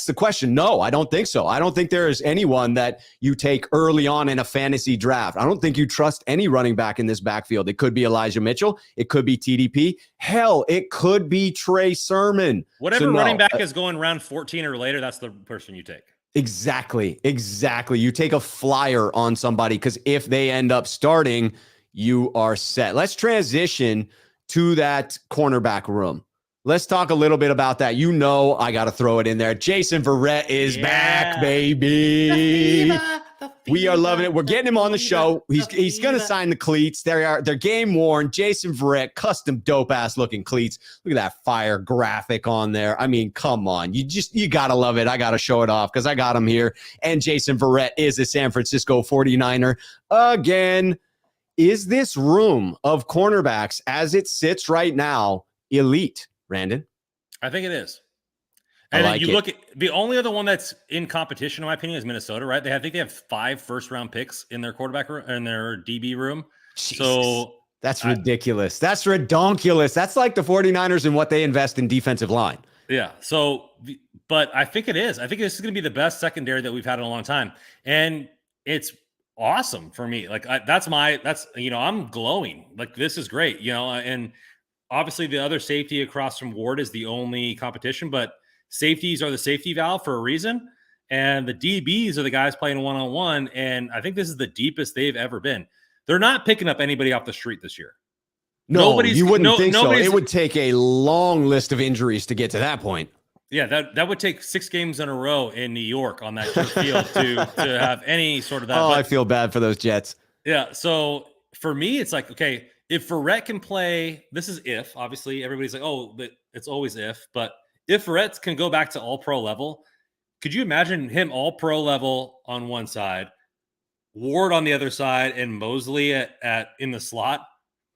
the question. No, I don't think so. I don't think there is anyone that you take early on in a fantasy draft. I don't think you trust any running back in this backfield. It could be Elijah Mitchell. It could be TDP. Hell, it could be Trey Sermon. Whatever running back is going round 14 or later, that's the person you take. Exactly. You take a flyer on somebody because if they end up starting, you are set. Let's transition to that cornerback room. Let's talk a little bit about that. I got to throw it in there. Jason Verrett is back, baby. We are loving it. We're getting him on the show. He's going to sign the cleats. They're game worn. Jason Verrett, custom dope ass looking cleats. Look at that fire graphic on there. I mean, come on. You got to love it. I got to show it off because I got him here. And Jason Verrett is a San Francisco 49er. Again, is this room of cornerbacks as it sits right now elite, Randon? I think it is. And then look at the only other one that's in competition, in my opinion, is Minnesota, right? I think they have 5 first-round picks in their quarterback room, in their DB room. Jesus. So that's ridiculous. That's redonkulous. That's like the 49ers and what they invest in defensive line. Yeah. So, but I think it is. I think this is going to be the best secondary that we've had in a long time, and it's awesome for me. I'm glowing. Like, this is great, and obviously the other safety across from Ward is the only competition, but safeties are the safety valve for a reason. And the DBs are the guys playing one-on-one. And I think this is the deepest they've ever been. They're not picking up anybody off the street this year. No, you wouldn't think so. It would take a long list of injuries to get to that point. Yeah, that would take 6 games in a row in New York on that field to have any sort of that. I feel bad for those Jets. Yeah, so for me, it's like, okay, if Verret can play, this is if. Obviously, everybody's like, oh, but it's always if. But if Verret can go back to all-pro level, could you imagine him all-pro level on one side, Ward on the other side, and Mosley at in the slot?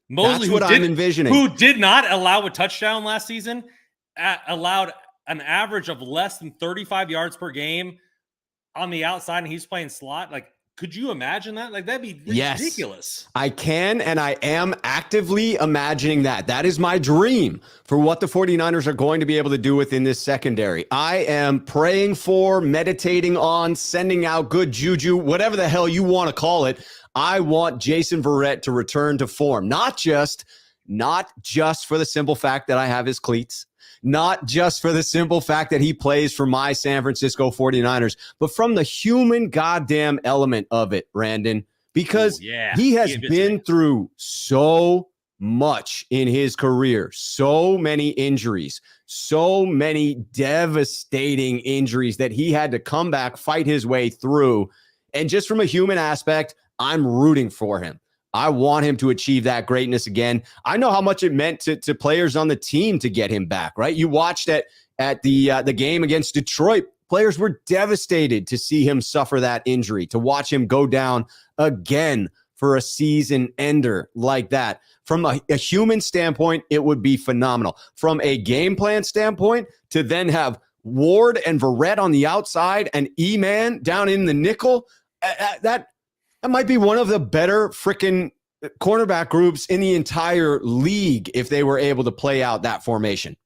Mosley, that's what I'm envisioning. Who did not allow a touchdown last season, allowed an average of less than 35 yards per game on the outside, and he's playing slot. Like, could you imagine that? Like, that'd be ridiculous. Yes, I can, and I am actively imagining that. That is my dream for what the 49ers are going to be able to do within this secondary. I am praying for, meditating on, sending out good juju, whatever the hell you want to call it. I want Jason Verrett to return to form, not just for the simple fact that I have his cleats, not just for the simple fact that he plays for my San Francisco 49ers, but from the human goddamn element of it, Randon, because he has been through so much in his career, so many injuries, so many devastating injuries that he had to come back, fight his way through. And just from a human aspect, I'm rooting for him. I want him to achieve that greatness again. I know how much it meant to players on the team to get him back, right? You watched at the game against Detroit, Players were devastated to see him suffer that injury, to watch him go down again for a season ender like that. From a human standpoint, it would be phenomenal. From a game plan standpoint, to then have Ward and Verret on the outside and E-Man down in the nickel, that might be one of the better freaking cornerback groups in the entire league if they were able to play out that formation.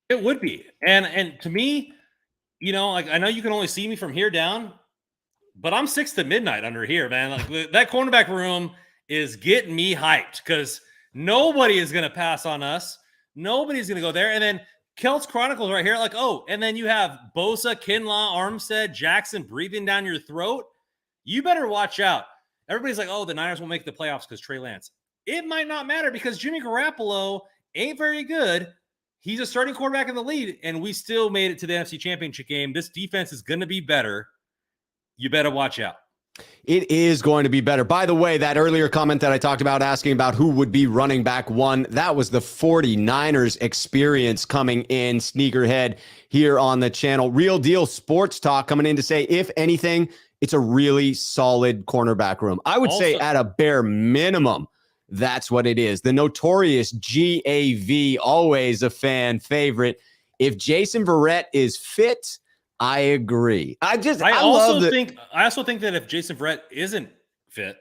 It would be. And to me, like I know you can only see me from here down, but I'm 6 to midnight under here, man. Like that cornerback room is getting me hyped because nobody is going to pass on us. Nobody's going to go there. And then Kelt's Chronicles right here, like, oh, and then you have Bosa, Kinlaw, Armstead, Jackson breathing down your throat. You better watch out. Everybody's like, oh, the Niners won't make the playoffs because Trey Lance. It might not matter because Jimmy Garoppolo ain't very good. He's a starting quarterback in the league, and we still made it to the NFC Championship game. This defense is going to be better. You better watch out. It is going to be better. By the way, that earlier comment that I talked about asking about who would be running back one, that was the 49ers experience coming in. Sneakerhead here on the channel. Real Deal Sports Talk coming in to say, if anything, it's a really solid cornerback room. I would say at a bare minimum, that's what it is. The notorious GAV, always a fan favorite. If Jason Verrett is fit, I agree. I also think that if Jason Verrett isn't fit,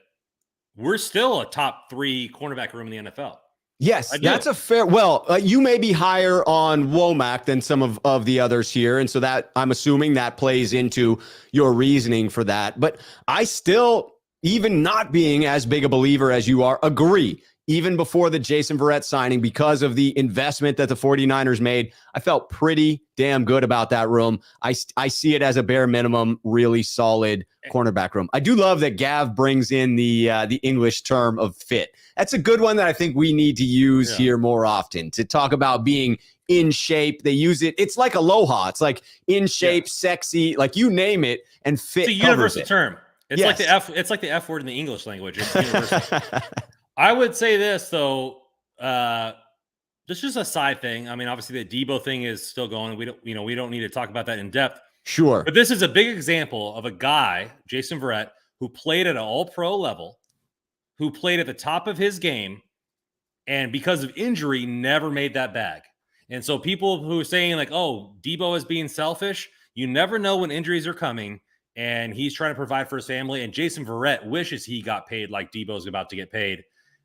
we're still a top 3 cornerback room in the NFL. Yes, that's a fair. Well, you may be higher on Womack than some of the others here. And so that I'm assuming that plays into your reasoning for that. But I still, even not being as big a believer as you are, agree. Even before the Jason Verrett signing, because of the investment that the 49ers made, I felt pretty damn good about that room. I see it as a bare minimum, really solid cornerback room. I do love that Gav brings in the English term of fit. That's a good one that I think we need to use here more often to talk about being in shape. They use it. It's like aloha. It's like in shape, sexy, like you name it, and fit. It's a universal term. It's like the F. It's like the F word in the English language. It's universal. I would say this though. This is just a side thing. I mean, obviously the Debo thing is still going. We don't need to talk about that in depth. Sure. But this is a big example of a guy, Jason Verrett, who played at an all-pro level, who played at the top of his game, and because of injury, never made that bag. And so people who are saying like, oh, Debo is being selfish, you never know when injuries are coming, and he's trying to provide for his family. And Jason Verrett wishes he got paid like Debo's about to get paid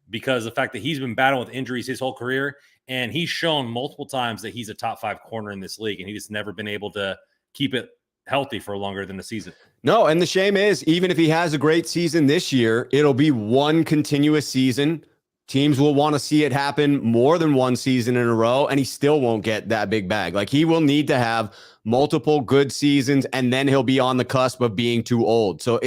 because of the fact that he's been battling with injuries his whole career, and he's shown multiple times that he's a top 5 corner in this league, and he's never been able to keep it healthy for longer than the season. No, and the shame is, even if he has a great season this year, it'll be one continuous season. Teams will want to see it happen more than one season in a row, and he still won't get that big bag. Like, he will need to have multiple good seasons, and then he'll be on the cusp of being too old. So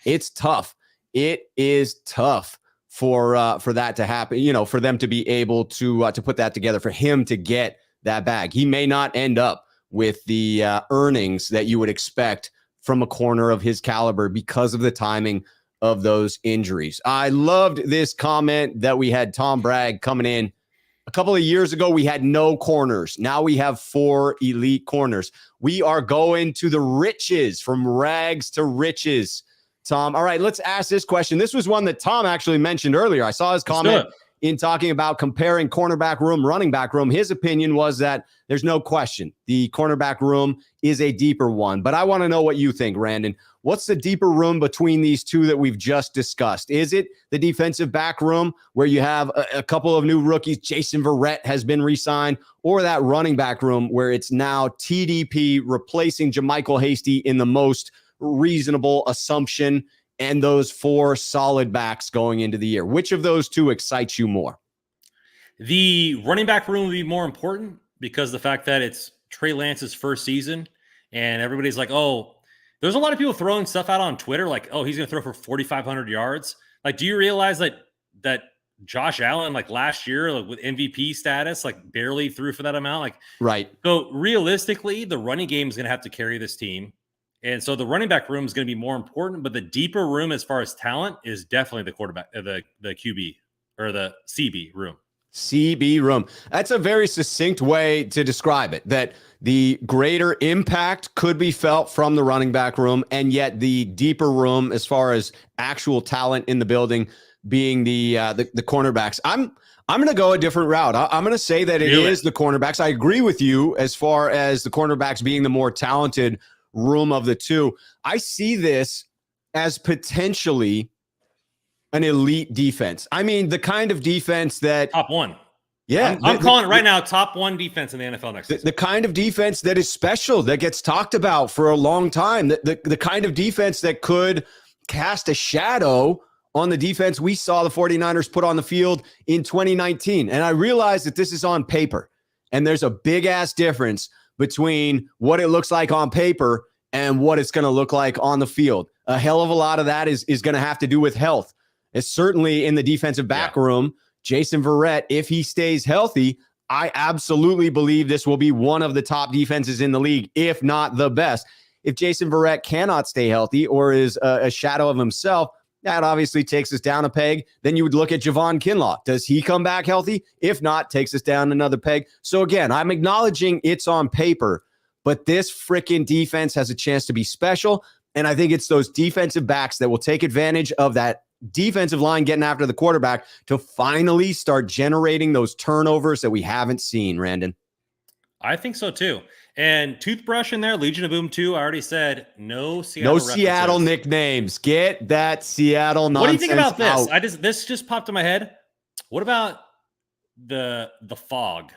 it's tough. It is tough for that to happen, for them to be able to put that together, for him to get that bag. He may not end up with the earnings that you would expect from a corner of his caliber because of the timing of those injuries. I loved this comment that we had Tom Bragg coming in. A couple of years ago, we had no corners. Now we have 4 elite corners. We are going to the riches, from rags to riches, Tom. All right, let's ask this question. This was one that Tom actually mentioned earlier. I saw his comment in talking about comparing cornerback room, running back room. His opinion was that there's no question the cornerback room is a deeper one. But I want to know what you think, Randon. What's the deeper room between these two that we've just discussed? Is it the defensive back room where you have a couple of new rookies? Jason Verrett has been re-signed, or that running back room where it's now TDP replacing JaMychal Hasty in the most reasonable assumption, and those 4 solid backs going into the year? Which of those two excites you more? The running back room would be more important because the fact that it's Trey Lance's first season, and everybody's like, oh, there's a lot of people throwing stuff out on Twitter like, oh, he's going to throw for 4,500 yards. Like, do you realize that Josh Allen, like last year, like with MVP status, like barely threw for that amount? Like, right. So realistically, the running game is going to have to carry this team. And so the running back room is going to be more important, but the deeper room as far as talent is definitely the quarterback, the QB or the CB room. CB room. That's a very succinct way to describe it, that the greater impact could be felt from the running back room, and yet the deeper room as far as actual talent in the building being the cornerbacks. I'm going to go a different route. I'm going to say that it is the cornerbacks. I agree with you as far as the cornerbacks being the more talented room of the two. I see this as potentially an elite defense. I mean, the kind of defense that top one. Yeah. I'm calling it right now. Top one defense in the NFL next season. The kind of defense that is special, that gets talked about for a long time. The kind of defense that could cast a shadow on the defense we saw the 49ers put on the field in 2019. And I realize that this is on paper, and there's a big ass difference between what it looks like on paper and what it's going to look like on the field. A hell of a lot of that is going to have to do with health. It's certainly in the defensive back room. Jason Verrett, if he stays healthy, I absolutely believe this will be one of the top defenses in the league, if not the best. If Jason Verrett cannot stay healthy or is a shadow of himself, that obviously takes us down a peg. Then you would look at Javon Kinlaw. Does he come back healthy? If not, takes us down another peg. So again, I'm acknowledging it's on paper, but this freaking defense has a chance to be special. And I think it's those defensive backs that will take advantage of that defensive line getting after the quarterback to finally start generating those turnovers that we haven't seen, Randon. I think so too. And toothbrush in there, Legion of Boom 2. I already said no Seattle. No Seattle references. Nicknames. Get that Seattle nonsense. What do you think about this? Out. This just popped in my head. What about the fog?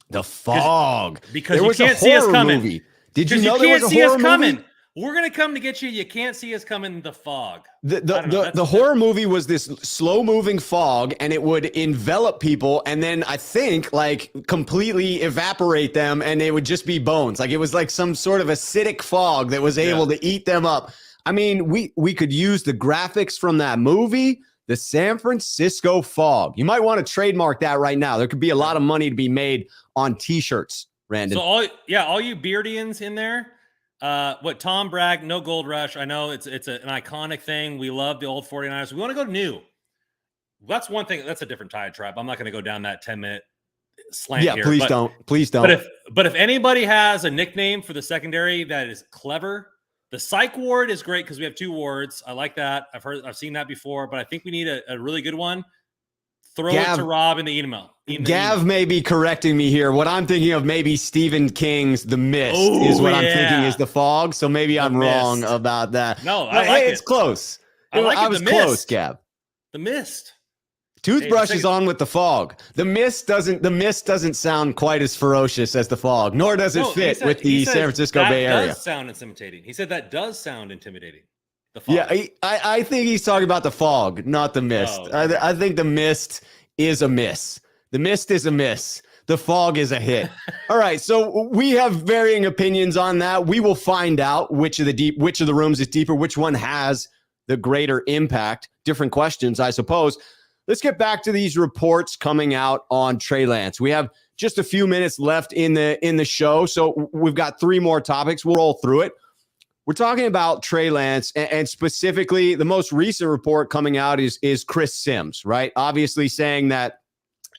The fog. Because you can't see us coming. Movie. Did you know you there can't was a see us horror coming? Movie? We're gonna come to get you. You can't see us coming. The fog. The horror movie was this slow moving fog, and it would envelop people, and then I think like completely evaporate them, and they would just be bones. Like it was like some sort of acidic fog that was able to eat them up. I mean, we could use the graphics from that movie, the San Francisco fog. You might want to trademark that right now. There could be a lot of money to be made on T-shirts, Randon. So all you Beardians in there. What Tom Bragg, no gold rush. I know it's an iconic thing. We love the old 49ers. We want to go new. That's one thing. That's a different diatribe. I'm not going to go down that 10-minute slant here. Please don't. Please don't. But if anybody has a nickname for the secondary that is clever, the psych ward is great because we have 2 wards. I like that. I've seen that before, but I think we need a really good one. Throw it to Rob in the email. Gav may be correcting me here. What I'm thinking of, maybe Stephen King's The Mist is what I'm thinking is the fog. So maybe I'm wrong about that. No, it's close. I was close, Gav. The Mist. Toothbrush is on with the fog. The mist doesn't sound quite as ferocious as the fog, nor does it fit with the San Francisco Bay Area. That does sound intimidating. He said that does sound intimidating. The fog. Yeah, I think he's talking about the fog, not the mist. Oh, okay. I think the mist is a miss. The mist is a miss. The fog is a hit. All right, so we have varying opinions on that. We will find out which of the rooms is deeper, which one has the greater impact. Different questions, I suppose. Let's get back to these reports coming out on Trey Lance. We have just a few minutes left in the show, so we've got 3 more topics. We'll roll through it. We're talking about Trey Lance, and specifically the most recent report coming out is Chris Sims, right? Obviously saying that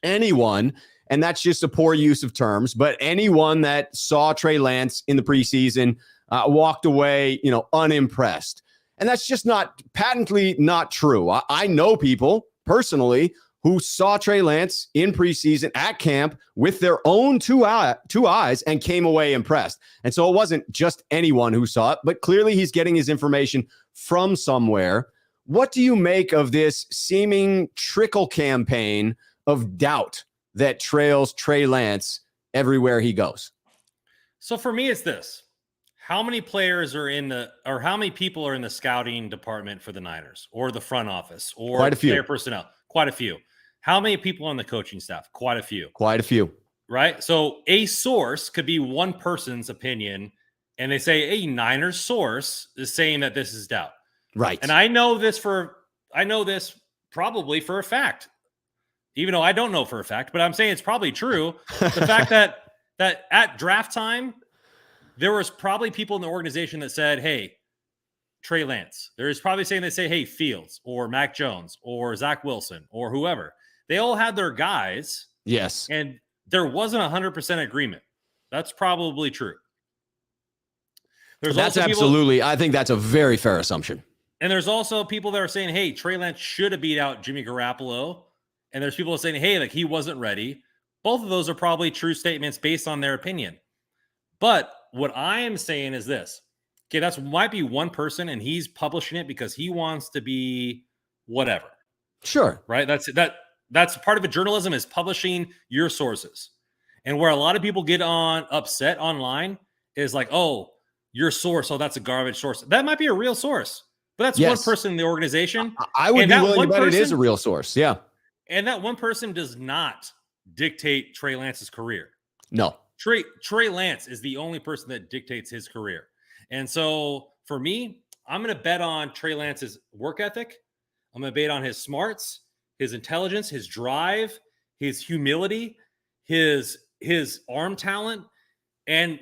anyone, and that's just a poor use of terms, but anyone that saw Trey Lance in the preseason walked away, unimpressed. And that's just patently not true. I know people personally who saw Trey Lance in preseason at camp with their own two eyes and came away impressed. And so it wasn't just anyone who saw it, but clearly he's getting his information from somewhere. What do you make of this seeming trickle campaign of doubt that trails Trey Lance everywhere he goes? So for me, it's this. How many players how many people are in the scouting department for the Niners or the front office or Quite a few. Player personnel? Quite a few. How many people on the coaching staff? Quite a few. Quite a few. Right? So a source could be one person's opinion, and they say a Niners source is saying that this is doubt. Right. And I know this probably for a fact, even though I don't know for a fact, but I'm saying it's probably true. The fact that at draft time, there was probably people in the organization that said, hey, Trey Lance. There is probably saying they say, hey, Fields or Mac Jones or Zach Wilson or whoever. They all had their guys. Yes. And there wasn't 100% agreement. That's probably true. That's absolutely, I think that's a very fair assumption. And there's also people that are saying, hey, Trey Lance should have beat out Jimmy Garoppolo. And there's people saying, hey, like he wasn't ready. Both of those are probably true statements based on their opinion. But what I am saying is this. Okay, that's might be one person and he's publishing it because he wants to be whatever. Sure. Right? That's part of it. Journalism is publishing your sources. And where a lot of people get upset online is like, oh, your source, oh, that's a garbage source. That might be a real source, but that's one person in the organization. I would be willing to bet it is a real source. Yeah. And that one person does not dictate Trey Lance's career. No. Trey Lance is the only person that dictates his career. And so for me, I'm going to bet on Trey Lance's work ethic. I'm going to bet on his smarts, his intelligence, his drive, his humility, his arm talent, and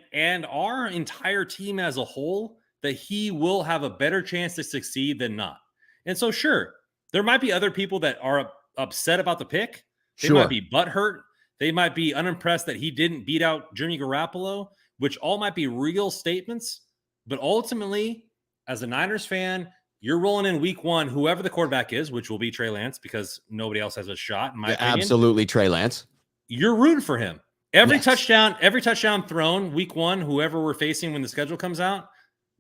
our entire team as a whole, that he will have a better chance to succeed than not. And so, sure, there might be other people that are upset about the pick. They might be butthurt. They might be unimpressed that he didn't beat out Jimmy Garoppolo, which all might be real statements. But ultimately, as a Niners fan, you're rolling in week one, whoever the quarterback is, which will be Trey Lance because nobody else has a shot, in my opinion. Absolutely, Trey Lance. You're rooting for him. Every touchdown thrown week one, whoever we're facing when the schedule comes out,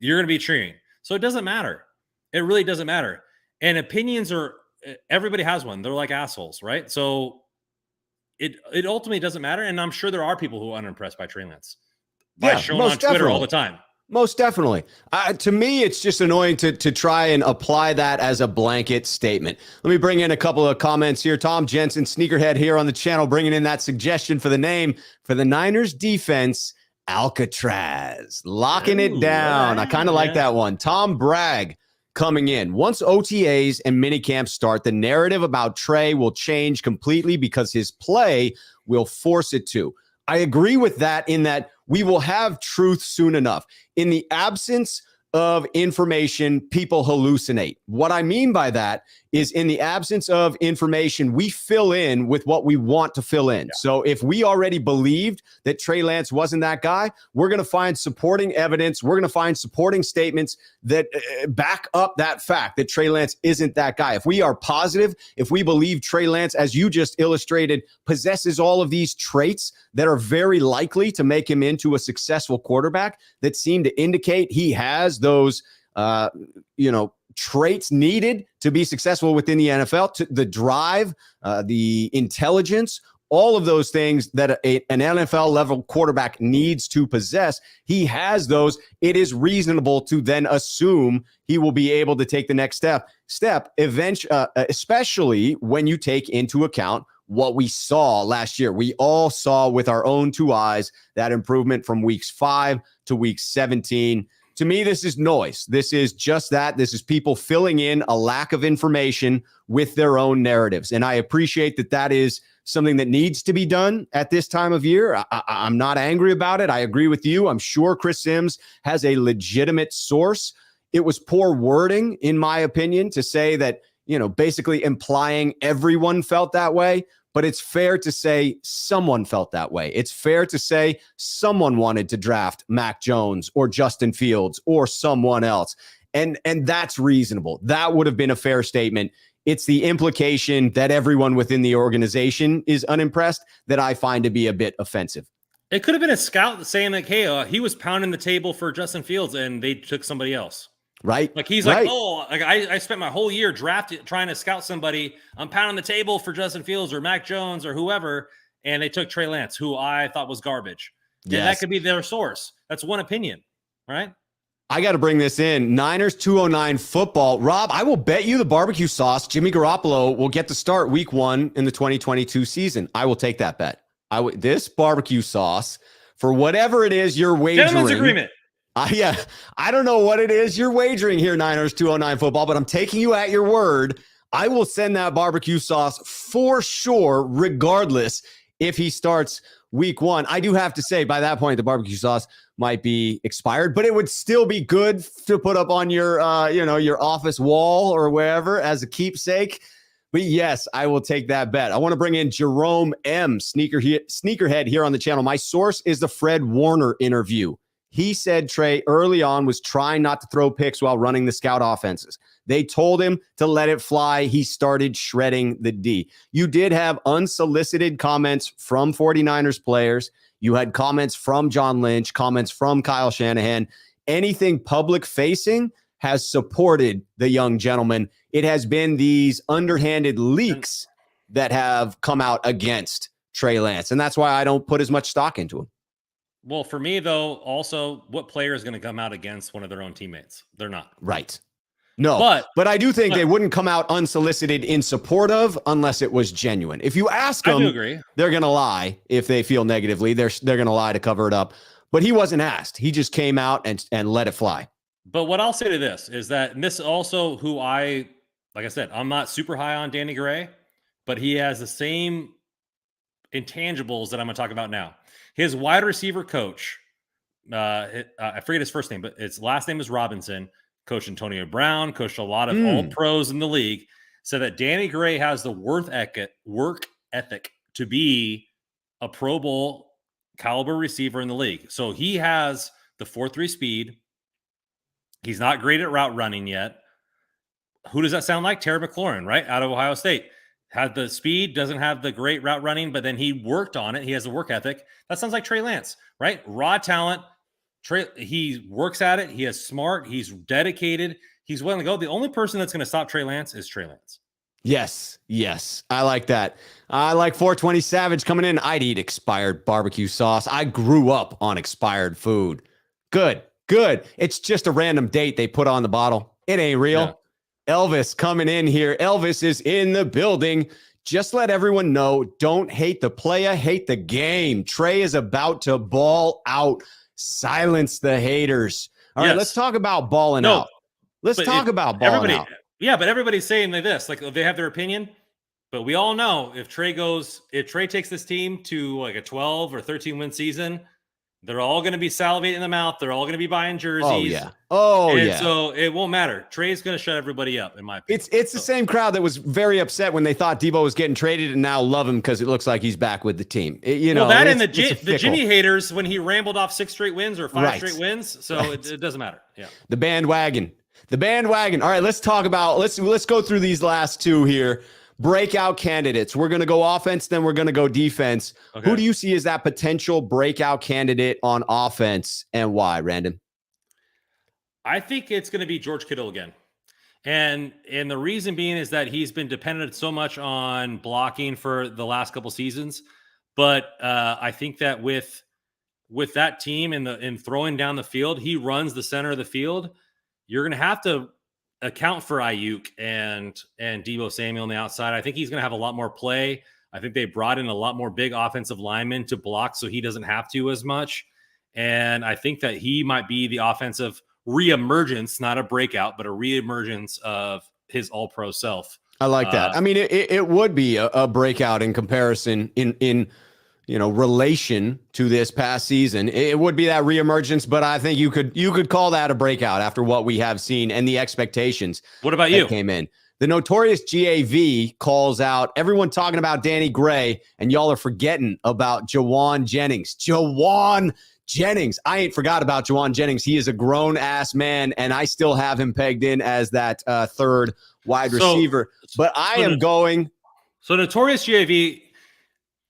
you're going to be cheering. So it doesn't matter. It really doesn't matter. And opinions everybody has one. They're like assholes, right? So it ultimately doesn't matter. And I'm sure there are people who are unimpressed by Trey Lance. Shown on Twitter all the time. Most definitely. To me, it's just annoying to try and apply that as a blanket statement. Let me bring in a couple of comments here. Tom Jensen, Sneakerhead here on the channel, bringing in that suggestion for the name for the Niners defense, Alcatraz. Locking it down. I kind of like that one. Tom Bragg coming in. Once OTAs and minicamp start, the narrative about Trey will change completely because his play will force it to. I agree with that in that we will have truth soon enough. In the absence of information, people hallucinate. What I mean by that is in the absence of information, we fill in with what we want to fill in. Yeah. So if we already believed that Trey Lance wasn't that guy, we're going to find supporting evidence. We're going to find supporting statements that back up that fact that Trey Lance isn't that guy. If we are positive, if we believe Trey Lance, as you just illustrated, possesses all of these traits that are very likely to make him into a successful quarterback that seem to indicate he has those, traits needed to be successful within the NFL, the drive, the intelligence, all of those things that an NFL level quarterback needs to possess. He has those. It is reasonable to then assume he will be able to take the next step eventually, especially when you take into account what we saw last year. We all saw with our own two eyes that improvement from weeks 5 to week 17. To me, this is noise. This is just that. This is people filling in a lack of information with their own narratives. And I appreciate that that is something that needs to be done at this time of year. I'm not angry about it. I agree with you. I'm sure Chris Sims has a legitimate source. It was poor wording, in my opinion, to say that, basically implying everyone felt that way. But it's fair to say someone felt that way. It's fair to say someone wanted to draft Mac Jones or Justin Fields or someone else. And that's reasonable. That would have been a fair statement. It's the implication that everyone within the organization is unimpressed that I find to be a bit offensive. It could have been a scout saying like, hey, he was pounding the table for Justin Fields and they took somebody else. Right. Like he's like, I spent my whole year trying to scout somebody. I'm pounding the table for Justin Fields or Mac Jones or whoever. And they took Trey Lance, who I thought was garbage. Yes. And that could be their source. That's one opinion. Right. I got to bring this in. Niners 209 football. Rob, I will bet you the barbecue sauce, Jimmy Garoppolo will get to start week 1 in the 2022 season. I will take that bet. This barbecue sauce, for whatever it is you're wagering. Gentlemen's agreement. I don't know what it is you're wagering here, Niners 209 football, but I'm taking you at your word. I will send that barbecue sauce for sure, regardless if he starts week 1. I do have to say, by that point, the barbecue sauce might be expired, but it would still be good to put up on your, your office wall or wherever as a keepsake. But yes, I will take that bet. I want to bring in Jerome M, sneakerhead here on the channel. My source is the Fred Warner interview. He said Trey early on was trying not to throw picks while running the scout offenses. They told him to let it fly. He started shredding the D. You did have unsolicited comments from 49ers players. You had comments from John Lynch, comments from Kyle Shanahan. Anything public facing has supported the young gentleman. It has been these underhanded leaks that have come out against Trey Lance. And that's why I don't put as much stock into him. Well, for me, though, also, what player is going to come out against one of their own teammates? They're not. Right. No, but I do think they wouldn't come out unsolicited in support of unless it was genuine. If you ask them, they're going to lie. If they feel negatively, they're going to lie to cover it up. But he wasn't asked. He just came out and let it fly. But what I'll say to this is that, and this also who like I said, I'm not super high on Danny Gray, but he has the same intangibles that I'm going to talk about now. His wide receiver coach, I forget his first name, but his last name is Robinson. Coach Antonio Brown, coached a lot of all pros in the league, said that Danny Gray has the work ethic to be a Pro Bowl caliber receiver in the league. So he has the 4.3 speed. He's not great at route running yet. Who does that sound like? Terry McLaurin, right? Out of Ohio State. Had the speed, doesn't have the great route running, but then he worked on it. He has the work ethic. That sounds like Trey Lance, right? Raw talent. Trey, he works at it. He is smart. He's dedicated. He's willing to go. The only person that's going to stop Trey Lance is Trey Lance. Yes. I like that. I like 420 Savage coming in. I'd eat expired barbecue sauce. I grew up on expired food. Good. It's just a random date they put on the bottle. It ain't real. Yeah. Elvis coming in here. Elvis is in the building. Just let everyone know, don't hate the playa, hate the game. Trey is about to ball out. Silence the haters. All right, let's talk about balling out. Let's talk about balling out. Yeah, but everybody's saying this, like they have their opinion. But we all know if Trey takes this team to like a 12 or 13 win season, they're all going to be salivating in the mouth. They're all going to be buying jerseys. Oh, yeah. So it won't matter. Trey's going to shut everybody up, in my opinion. It's the same crowd that was very upset when they thought Debo was getting traded and now love him because it looks like he's back with the team. The Jimmy haters when he rambled off 6 straight wins or 5 straight wins. So it doesn't matter. Yeah. The bandwagon. All right, let's talk about let's go through these last two here. Breakout candidates. We're going to go offense, then we're going to go defense. Okay. Who do you see as that potential breakout candidate on offense and why, Randon? I think it's going to be George Kittle again. And the reason being is that he's been dependent so much on blocking for the last couple seasons. But I think that with that team in throwing down the field, he runs the center of the field. You're going to have to account for Ayuk and Deebo Samuel on the outside. I think he's going to have a lot more play. I think they brought in a lot more big offensive linemen to block so he doesn't have to as much. And I think that he might be the offensive reemergence, not a breakout, but a reemergence of his all-pro self. I like that. I mean, it would be a breakout in comparison in relation to this past season. It would be that reemergence, but I think you could call that a breakout after what we have seen and the expectations. What about you? Came in. The notorious GAV calls out everyone talking about Danny Gray, and y'all are forgetting about Jawan Jennings. I ain't forgot about Jawan Jennings. He is a grown-ass man, and I still have him pegged in as that third wide receiver. But I am going. So notorious GAV,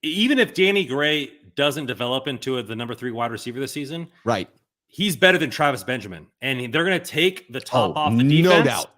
even if Danny Gray doesn't develop into the number 3 wide receiver this season, right? He's better than Travis Benjamin, and they're going to take the top off the defense. No doubt.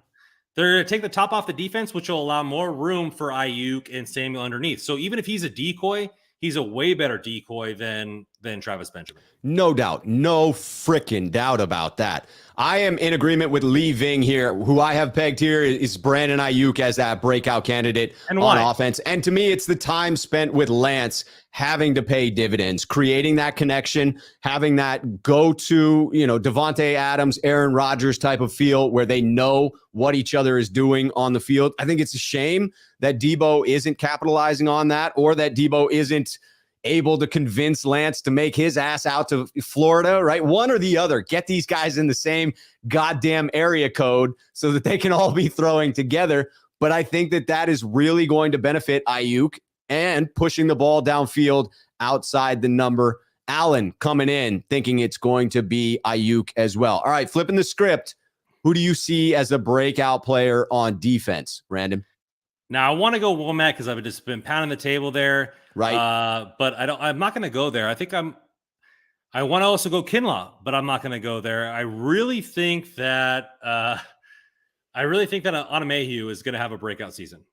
They're going to take the top off the defense, which will allow more room for Ayuk and Samuel underneath. So even if he's a decoy, he's a way better decoy than Travis Benjamin. No doubt. No freaking doubt about that. I am in agreement with Lee Ving here. Who I have pegged here is Brandon Ayuk as that breakout candidate on offense. And to me, it's the time spent with Lance having to pay dividends, creating that connection, having that go-to, Devontae Adams, Aaron Rodgers type of feel where they know what each other is doing on the field. I think it's a shame that Debo isn't capitalizing on that, or that Debo isn't able to convince Lance to make his ass out to Florida, right? One or the other. Get these guys in the same goddamn area code so that they can all be throwing together. but I think that is really going to benefit Ayuk and pushing the ball downfield outside the number. Allen coming in thinking it's going to be Ayuk as well. All right, flipping the script. Who do you see as a breakout player on defense, Randon? Now I want to go Womack because I've just been pounding the table there. Right. But I'm not going to go there. I want to also go Kinlaw, but I'm not going to go there. I really think that Onomehu is going to have a breakout season.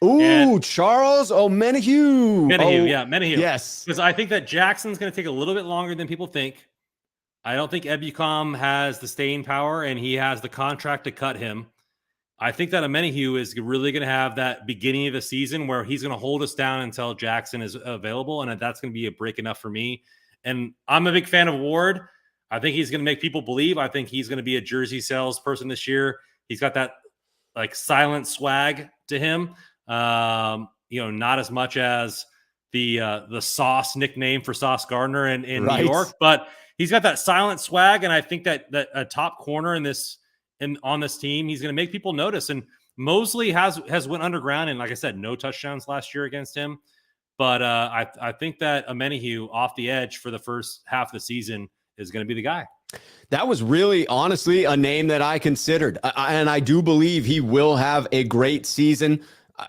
Ooh, Charles Omenihu. Menahu. Yes. Because I think that Jackson's going to take a little bit longer than people think. I don't think Ebukam has the staying power, and he has the contract to cut him. I think that Omenihu is really going to have that beginning of the season where he's going to hold us down until Jackson is available, and that's going to be a break enough for me. And I'm a big fan of Ward. I think he's going to make people believe. I think he's going to be a jersey salesperson this year. He's got that like silent swag to him. Not as much as the Sauce nickname for Sauce Gardner in New York, but he's got that silent swag. And I think that a top corner on this team, he's going to make people notice. And Mosley has went underground, and like I said, no touchdowns last year against him. But I think that Omenihu off the edge for the first half of the season is going to be the guy. That was really, honestly, a name that I considered. And I do believe he will have a great season.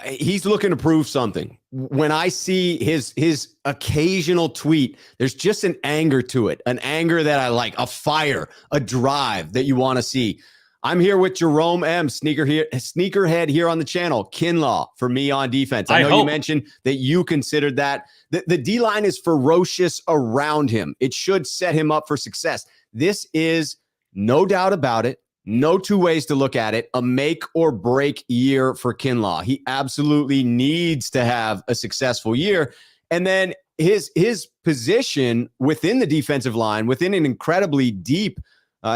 He's looking to prove something. When I see his occasional tweet, there's just an anger to it, an anger that I like, a fire, a drive that you want to see. I'm here with Jerome M, sneakerhead here on the channel. Kinlaw for me on defense. I know you mentioned that you considered that. The D-line is ferocious around him. It should set him up for success. This is, no doubt about it, no two ways to look at it, a make or break year for Kinlaw. He absolutely needs to have a successful year. And then his position within the defensive line, within an incredibly deep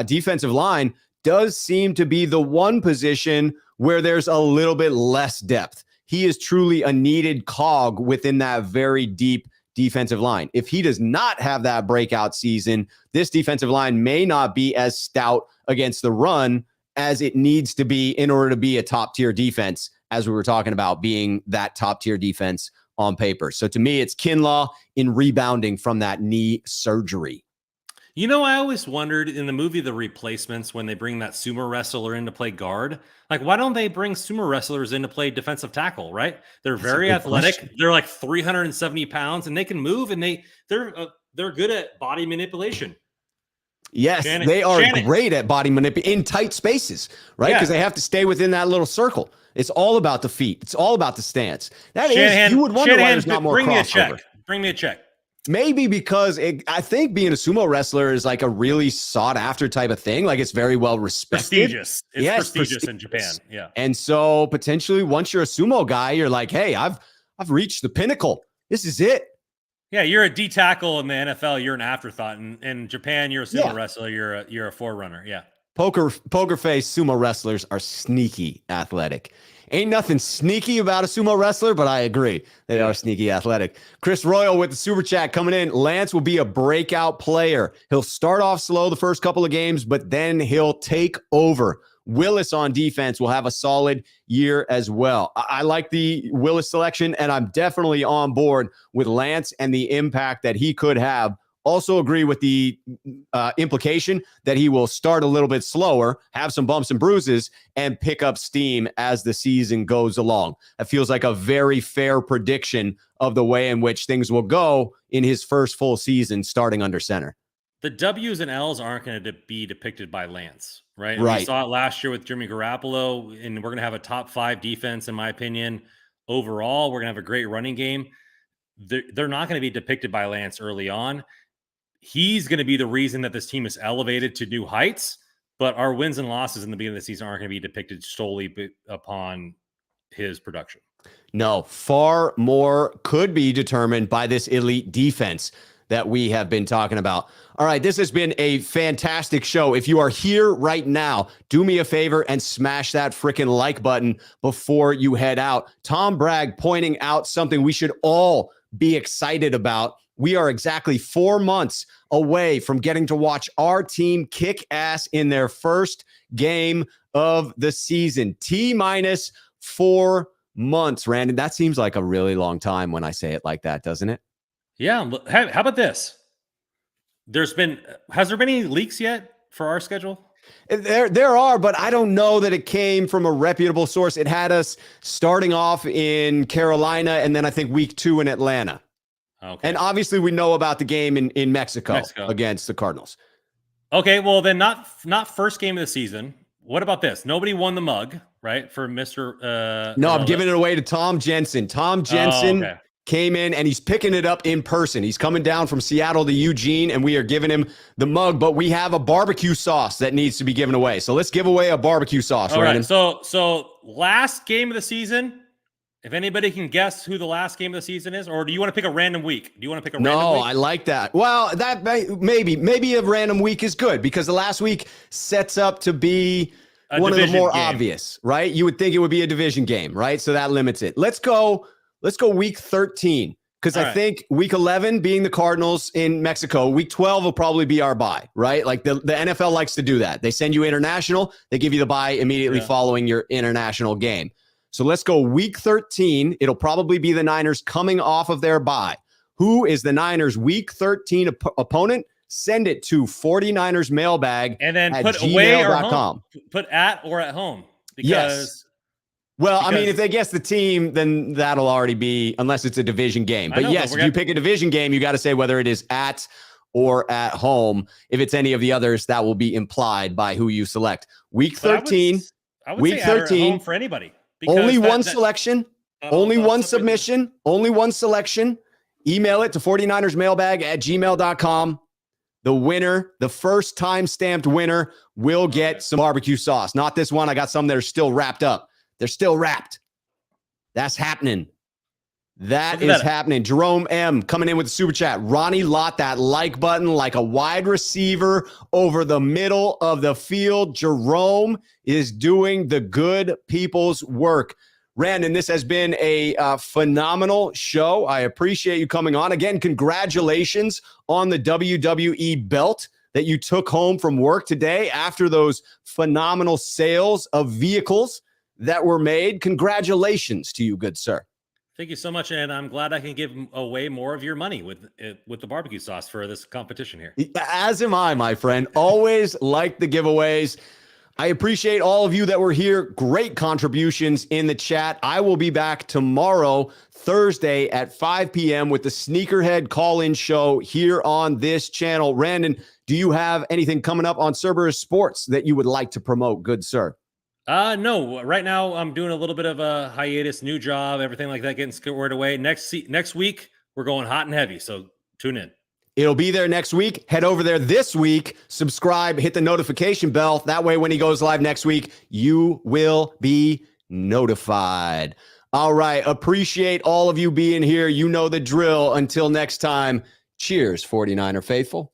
defensive line, does seem to be the one position where there's a little bit less depth. He is truly a needed cog within that very deep defensive line. If he does not have that breakout season, this defensive line may not be as stout against the run as it needs to be in order to be a top-tier defense, as we were talking about being that top-tier defense on paper. So to me, it's Kinlaw in rebounding from that knee surgery. You know, I always wondered in the movie The Replacements, when they bring that sumo wrestler in to play guard, like, why don't they bring sumo wrestlers in to play defensive tackle, right? They're very athletic. Question. They're like 370 pounds, and they can move, and they're good at body manipulation. Yes, they are great at body manipulation in tight spaces, right? Because they have to stay within that little circle. It's all about the feet. It's all about the stance. You would wonder why there's not more crossover. Bring me a check. Maybe because I think being a sumo wrestler is like a really sought after type of thing. Like, it's very well respected. Prestigious. It's prestigious in Japan. Yeah. And so potentially once you're a sumo guy, you're like, hey, I've reached the pinnacle. This is it. Yeah, you're a D tackle in the NFL. You're an afterthought. In Japan, you're a sumo wrestler. You're a forerunner. Yeah. Poker face sumo wrestlers are sneaky athletic. Ain't nothing sneaky about a sumo wrestler, but I agree. They are sneaky athletic. Chris Royal with the super chat coming in. Lance will be a breakout player. He'll start off slow the first couple of games, but then he'll take over. Willis on defense will have a solid year as well. I like the Willis selection, and I'm definitely on board with Lance and the impact that he could have. Also agree with the implication that he will start a little bit slower, have some bumps and bruises, and pick up steam as the season goes along. That feels like a very fair prediction of the way in which things will go in his first full season starting under center. The W's and L's aren't going to be depicted by Lance, right? Right. We saw it last year with Jimmy Garoppolo, and we're going to have a top 5 defense, in my opinion. Overall, we're going to have a great running game. They're not going to be depicted by Lance early on. He's going to be the reason that this team is elevated to new heights, but our wins and losses in the beginning of the season aren't going to be depicted solely upon his production. No, far more could be determined by this elite defense that we have been talking about. All right, this has been a fantastic show. If you are here right now, do me a favor and smash that freaking like button before you head out. Tom Bragg pointing out something we should all be excited about. We are exactly 4 months away from getting to watch our team kick ass in their first game of the season. T-minus 4 months, Randon. That seems like a really long time when I say it like that, doesn't it? Yeah. How about this? Has there been any leaks yet for our schedule? There are, but I don't know that it came from a reputable source. It had us starting off in Carolina and then I think week 2 in Atlanta. Okay. And obviously we know about the game in Mexico against the Cardinals. Okay, well then not first game of the season. What about this? Nobody won the mug, right? For Mr. No, I'm giving it away to Tom Jensen. Tom Jensen came in and he's picking it up in person. He's coming down from Seattle to Eugene and we are giving him the mug, but we have a barbecue sauce that needs to be given away. So let's give away a barbecue sauce, All Randon. Right. So last game of the season, if anybody can guess who the last game of the season is, or do you want to pick a random week? Do you want to pick a random week? No, I like that. Well, that maybe a random week is good because the last week sets up to be one of the more obvious, right? You would think it would be a division game, right? So that limits it. Let's go week 13 because I think week 11 being the Cardinals in Mexico, week 12 will probably be our bye, right? Like the NFL likes to do that. They send you international, they give you the bye immediately following your international game. So let's go week 13. It'll probably be the Niners coming off of their bye. Who is the Niners week 13 opponent? Send it to 49ers mailbag and then put gmail.com. away or home. Put at or at home. I mean, if they guess the team, then that'll already be, unless it's a division game. But yes, if you pick a division game, you got to say whether it is at or at home. If it's any of the others, that will be implied by who you select. Week 13. I would say 13 for anybody. Only one selection, only one submission, only one selection. Email it to 49ers mailbag at gmail.com. The winner, the first time stamped winner, will get some barbecue sauce. Not this one. I got some that are still wrapped up. They're still wrapped. That's happening. That is happening. Jerome M. coming in with the super chat. Ronnie Lott, that like button like a wide receiver over the middle of the field. Jerome is doing the good people's work. Randon, this has been a phenomenal show. I appreciate you coming on. Again, congratulations on the WWE belt that you took home from work today after those phenomenal sales of vehicles that were made. Congratulations to you, good sir. Thank you so much, and I'm glad I can give away more of your money with the barbecue sauce for this competition here. As am I, my friend. Always like the giveaways. I appreciate all of you that were here. Great contributions in the chat. I will be back tomorrow, Thursday at 5 p.m. with the Sneakerhead call-in show here on this channel. Randon, do you have anything coming up on Cerberus Sports that you would like to promote, good sir? No, right now I'm doing a little bit of a hiatus, new job, everything like that, getting squared away. Next week, we're going hot and heavy. So tune in. It'll be there next week. Head over there this week, subscribe, hit the notification bell. That way, when he goes live next week, you will be notified. All right. Appreciate all of you being here. You know the drill. Until next time, cheers, 49er faithful.